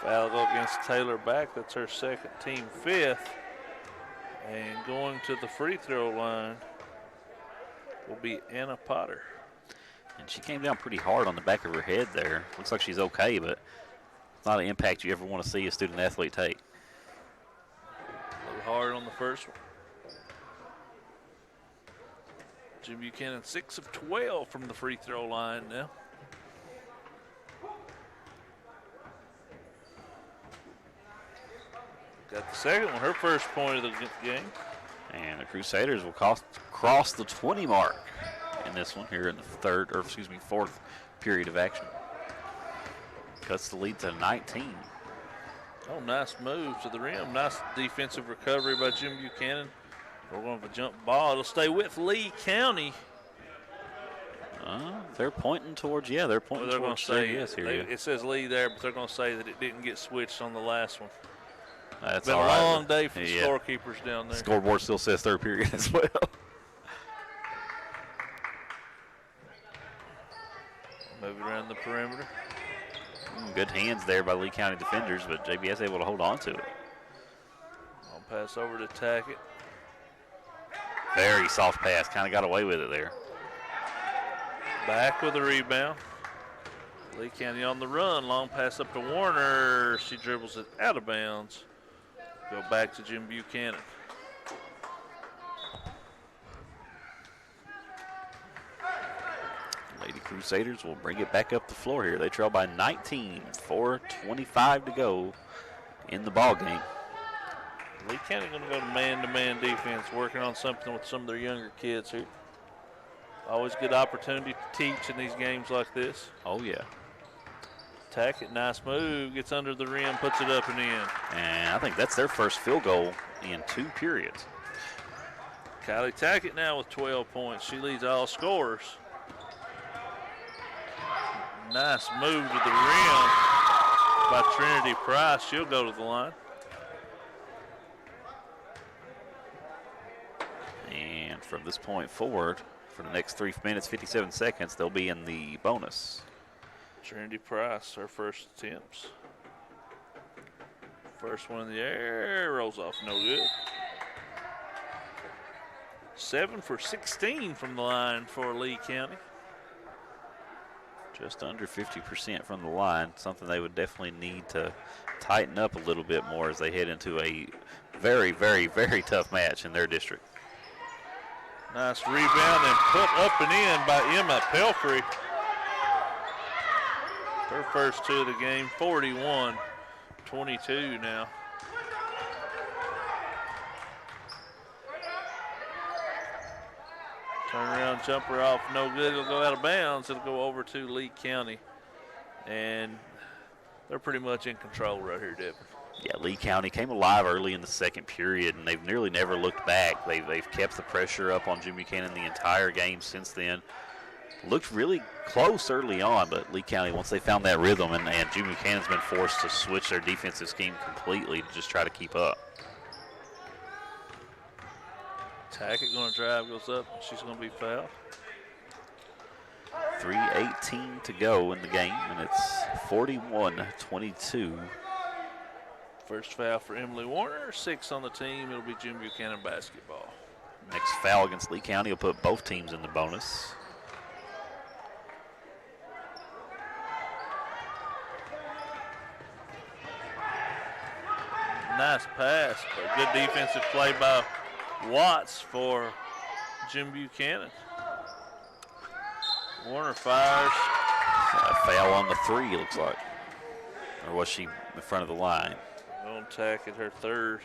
Foul go against Taylor Back. That's her second, team 5th. And going to the free throw line will be Anna Potter. And she came down pretty hard on the back of her head there. Looks like she's okay, but it's not an impact you ever want to see a student athlete take. A little hard on the first one. Jim Buchanan 6 of 12 from the free throw line now. Got the second one, her first point of the game. And the Crusaders will cross the 20 mark in this one here in the fourth period of action. Cuts the lead to 19. Oh, nice move to the rim. Nice defensive recovery by Jim Buchanan. We're going to have a jump ball. It'll stay with Lee County. They're pointing towards, they're pointing towards CVS here. It says Lee there, but they're going to say that it didn't get switched on the last one. That's been all a right. long day for the scorekeepers down there. Scoreboard still says third period as well. Move it around the perimeter. Good hands there by Lee County defenders, but JBS able to hold on to it. I'll pass over to Tackett. Very soft pass, kind of got away with it there. Back with the rebound. Lee County on the run. Long pass up to Warner. She dribbles it out of bounds. Go back to Jim Buchanan. Lady Crusaders will bring it back up the floor here. They trail by 19, 4:25 to go in the ball game. Lee County going to go to man-to-man defense, working on something with some of their younger kids here. Always good opportunity to teach in these games like this. Oh, yeah. Tackett, nice move, gets under the rim, puts it up and in. And I think that's their first field goal in 2 periods. Kylie Tackett now with 12 points. She leads all scorers. Nice move to the rim by Trinity Price. She'll go to the line. And from this point forward, for the next 3 minutes, 57 seconds, they'll be in the bonus. Trinity Price, her first attempts. First one in the air, rolls off, no good. 7 for 16 from the line for Lee County. Just under 50% from the line, something they would definitely need to tighten up a little bit more as they head into a very, very, very tough match in their district. Nice rebound and put up and in by Emma Pelfrey. Her first 2 of the game, 41-22 now. Turnaround jumper off, no good. It'll go out of bounds. It'll go over to Lee County. And they're pretty much in control right here, Devin. Yeah, Lee County came alive early in the second period, and they've nearly never looked back. They've kept the pressure up on Jim Buchanan the entire game since then. Looked really close early on, but Lee County, once they found that rhythm, and Jim Buchanan's been forced to switch their defensive scheme completely to just try to keep up. Tackett going to drive, goes up, she's going to be fouled. 3:18 to go in the game, and it's 41-22. First foul for Emily Warner, 6 on the team. It'll be Jim Buchanan basketball. Next foul against Lee County will put both teams in the bonus. Nice pass, but good defensive play by Watts for Jim Buchanan. Warner fires. A foul on the 3, looks like. Or was she in front of the line? On Tackett, her third.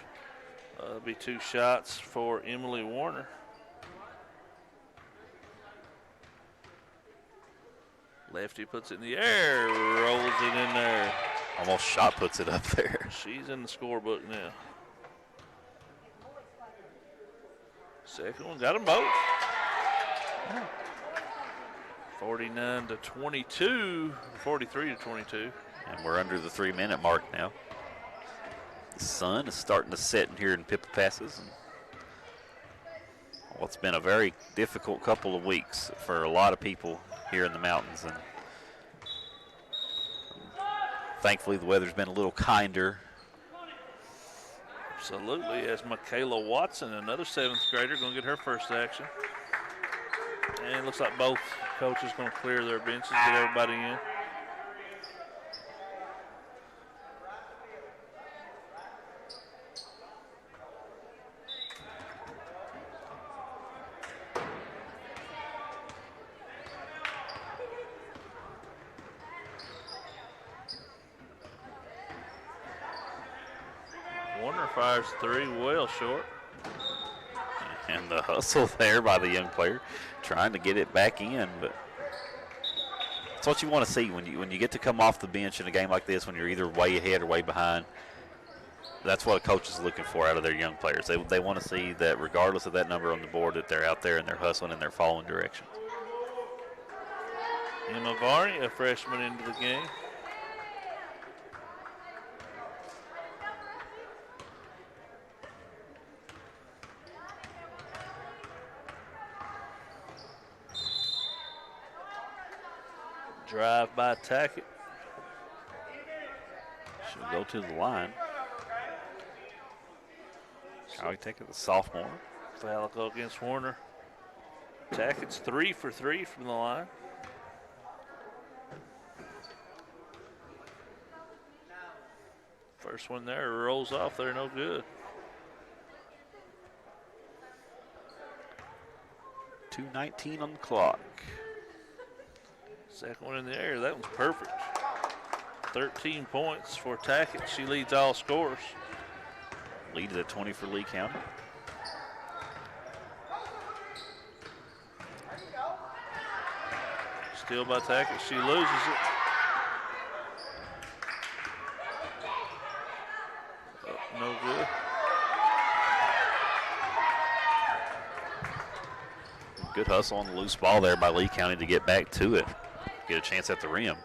It'll be 2 shots for Emily Warner. Lefty puts it in the air, rolls it in there. Almost shot puts it up there. She's in the scorebook now. Second one, got them both. 49-22, 43-22. And we're under the 3-minute mark now. The sun is starting to set in here in Pippa Passes. And well, it's been a very difficult couple of weeks for a lot of people here in the mountains. And thankfully, the weather's been a little kinder. Absolutely, as Michaela Watson, another 7th grader, going to get her first action. And it looks like both coaches going to clear their benches, get everybody in. Warner fires 3, well short. And the hustle there by the young player, trying to get it back in, but that's what you want to see when you get to come off the bench in a game like this, when you're either way ahead or way behind. That's what a coach is looking for out of their young players. They want to see that regardless of that number on the board, that they're out there and they're hustling and they're following directions. Emma Varney, a freshman into the game. Drive by Tackett. She'll go to the line. Callie Tackett, the sophomore. Foul go against Warner. Tackett's 3 for 3 from the line. First one there rolls off there, no good. 2:19 on the clock. Second one in the air, that one's perfect. 13 points for Tackett. She leads all scorers. Lead at 20 for Lee County. Still by Tackett, she loses it. Oh, no good. Good hustle on the loose ball there by Lee County to get back to it. Get a chance at the rim.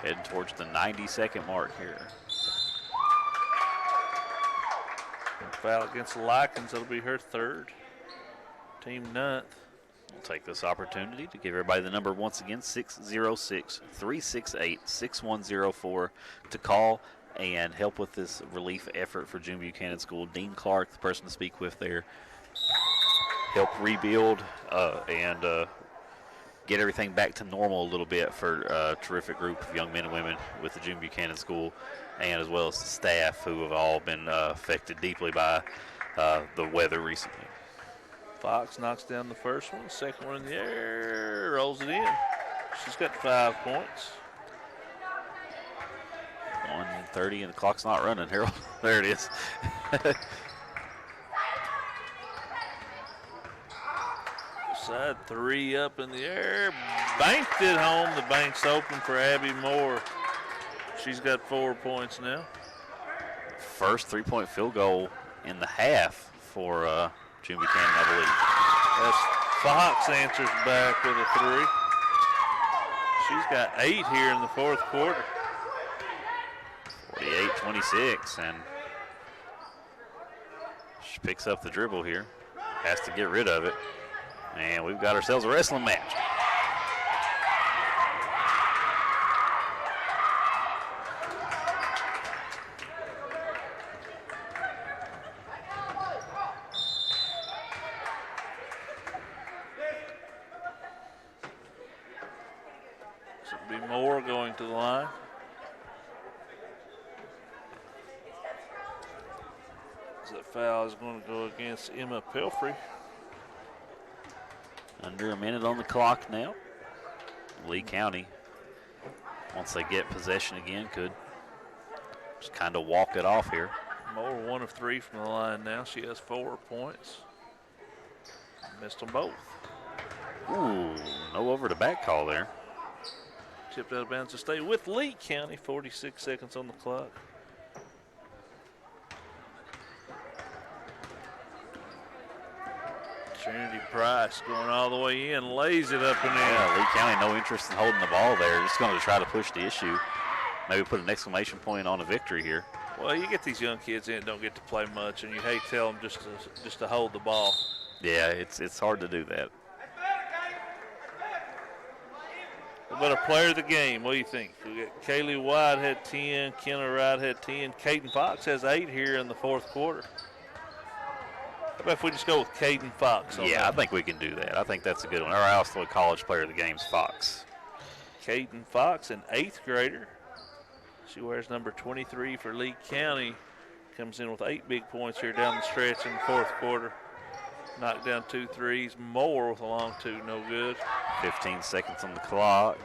Heading towards the 90-second mark here. Foul against Likens, that'll be her third. Team 9th. We'll take this opportunity to give everybody the number once again, 606-368-6104, to call and help with this relief effort for June Buchanan School. Dean Clark, the person to speak with there, help rebuild and get everything back to normal a little bit for a terrific group of young men and women with the June Buchanan School, and as well as the staff who have all been affected deeply by the weather recently. Fox knocks down the first one. Second one in the air, rolls it in. She's got 5 points. 1:30 and the clock's not running, Harold. There it is. Side 3 up in the air. Banked it home. The bank's open for Abby Moore. She's got 4 points now. First 3-point field goal in the half for June Buchanan, I believe. That's Fox answers back with a 3. She's got 8 here in the fourth quarter. 48-26, and she picks up the dribble here. Has to get rid of it. And we've got ourselves a wrestling match. So it'll be Moore going to the line. That foul is going to go against Emma Pelfrey. Under a minute on the clock now. Lee County, once they get possession again, could just kind of walk it off here. Moore 1 of 3 from the line now. She has 4 points. Missed them both. Ooh, no over the back call there. Chipped out of bounds to stay with Lee County. 46 seconds on the clock. Trinity Price going all the way in, lays it up and in. Yeah, Lee County no interest in holding the ball there. Just going to try to push the issue. Maybe put an exclamation point on a victory here. Well, you get these young kids in, don't get to play much, and you hate to tell them just to hold the ball. Yeah, it's hard to do that. But a player of the game, what do you think? We got Kaylee White had 10, Kenna Wright had 10, Caden Fox has 8 here in the fourth quarter. How about if we just go with Caden Fox? Yeah, I think we can do that. I think that's a good one. Our Alstoid College player of the game is Fox. Caden Fox, an 8th grader. She wears number 23 for Lee County. Comes in with 8 big points here down the stretch in the fourth quarter. Knocked down 2 threes. Moore with a long 2, no good. 15 seconds on the clock.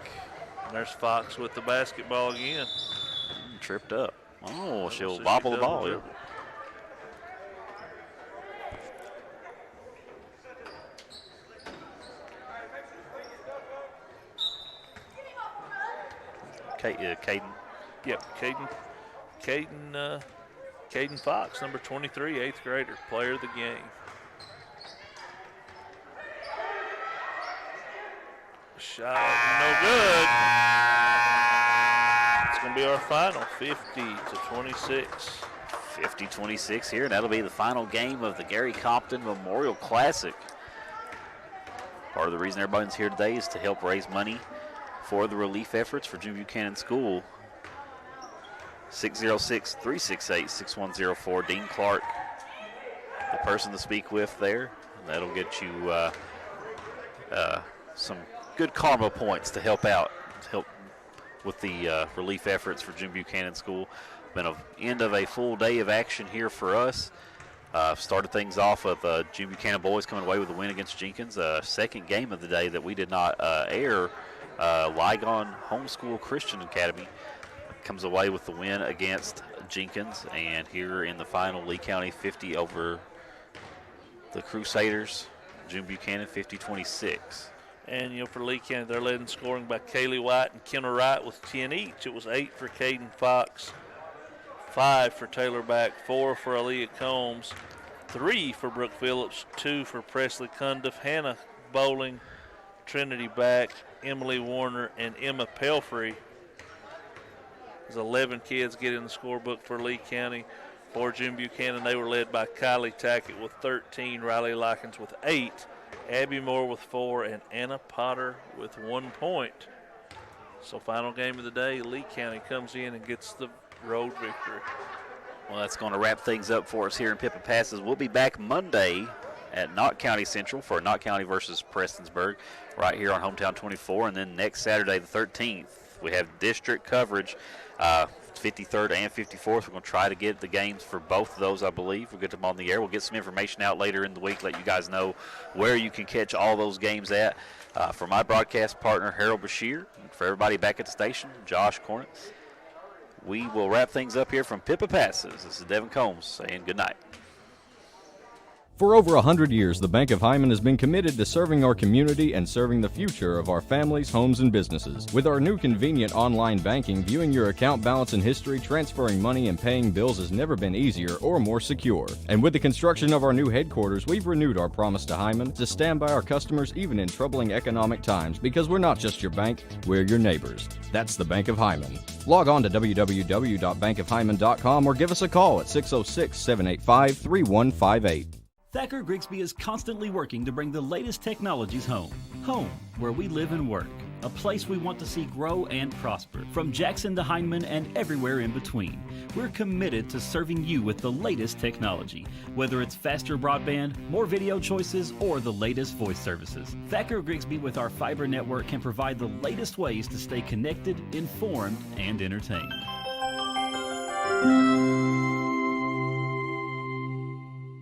There's Fox with the basketball again. Tripped up. Oh, she'll bobble the ball. Yeah. Caden. Yep, Caden Fox, number 23, 8th grader, player of the game. Shot, no good. It's going to be our final, 50-26. 50-26 here, and that'll be the final game of the Gary Compton Memorial Classic. Part of the reason everybody's here today is to help raise money for the relief efforts for Jim Buchanan School. 606-368-6104. Dean Clark, the person to speak with there. That'll get you some good karma points to help out, to help with the relief efforts for Jim Buchanan School. Been an end of a full day of action here for us. Started things off with Jim Buchanan boys coming away with a win against Jenkins. Second game of the day that we did not air. Ligon Homeschool Christian Academy comes away with the win against Jenkins, and here in the final, Lee County 50 over the Crusaders. Jim Buchanan 50-26. And for Lee County, they're led in scoring by Kaylee White and Kenna Wright with 10 each. It was 8 for Caden Fox, 5 for Taylor Back, 4 for Aaliyah Combs, 3 for Brooke Phillips, 2 for Presley Cundiff, Hannah Bowling, Trinity Back, Emily Warner, and Emma Pelfrey. There's 11 kids get in the scorebook for Lee County. For Jim Buchanan, they were led by Kylie Tackett with 13, Riley Likens with 8, Abby Moore with 4, and Anna Potter with 1 point. So final game of the day, Lee County comes in and gets the road victory. Well, that's going to wrap things up for us here in Pippa Passes. We'll be back Monday at Knott County Central for Knott County versus Prestonsburg right here on Hometown 24. And then next Saturday, the 13th, we have district coverage, 53rd and 54th. We're going to try to get the games for both of those, I believe. We'll get them on the air. We'll get some information out later in the week, let you guys know where you can catch all those games at. For my broadcast partner, Harold Bashir, and for everybody back at the station, Josh Cornett, we will wrap things up here from Pippa Passes. This is Devin Combs saying good night. For over 100 years, the Bank of Hyman has been committed to serving our community and serving the future of our families, homes, and businesses. With our new convenient online banking, viewing your account balance and history, transferring money, and paying bills has never been easier or more secure. And with the construction of our new headquarters, we've renewed our promise to Hyman to stand by our customers even in troubling economic times, because we're not just your bank, we're your neighbors. That's the Bank of Hyman. Log on to www.bankofhyman.com or give us a call at 606-785-3158. Thacker Grigsby is constantly working to bring the latest technologies home. Home, where we live and work. A place we want to see grow and prosper. From Jackson to Hindman and everywhere in between. We're committed to serving you with the latest technology. Whether it's faster broadband, more video choices, or the latest voice services. Thacker Grigsby with our fiber network can provide the latest ways to stay connected, informed, and entertained.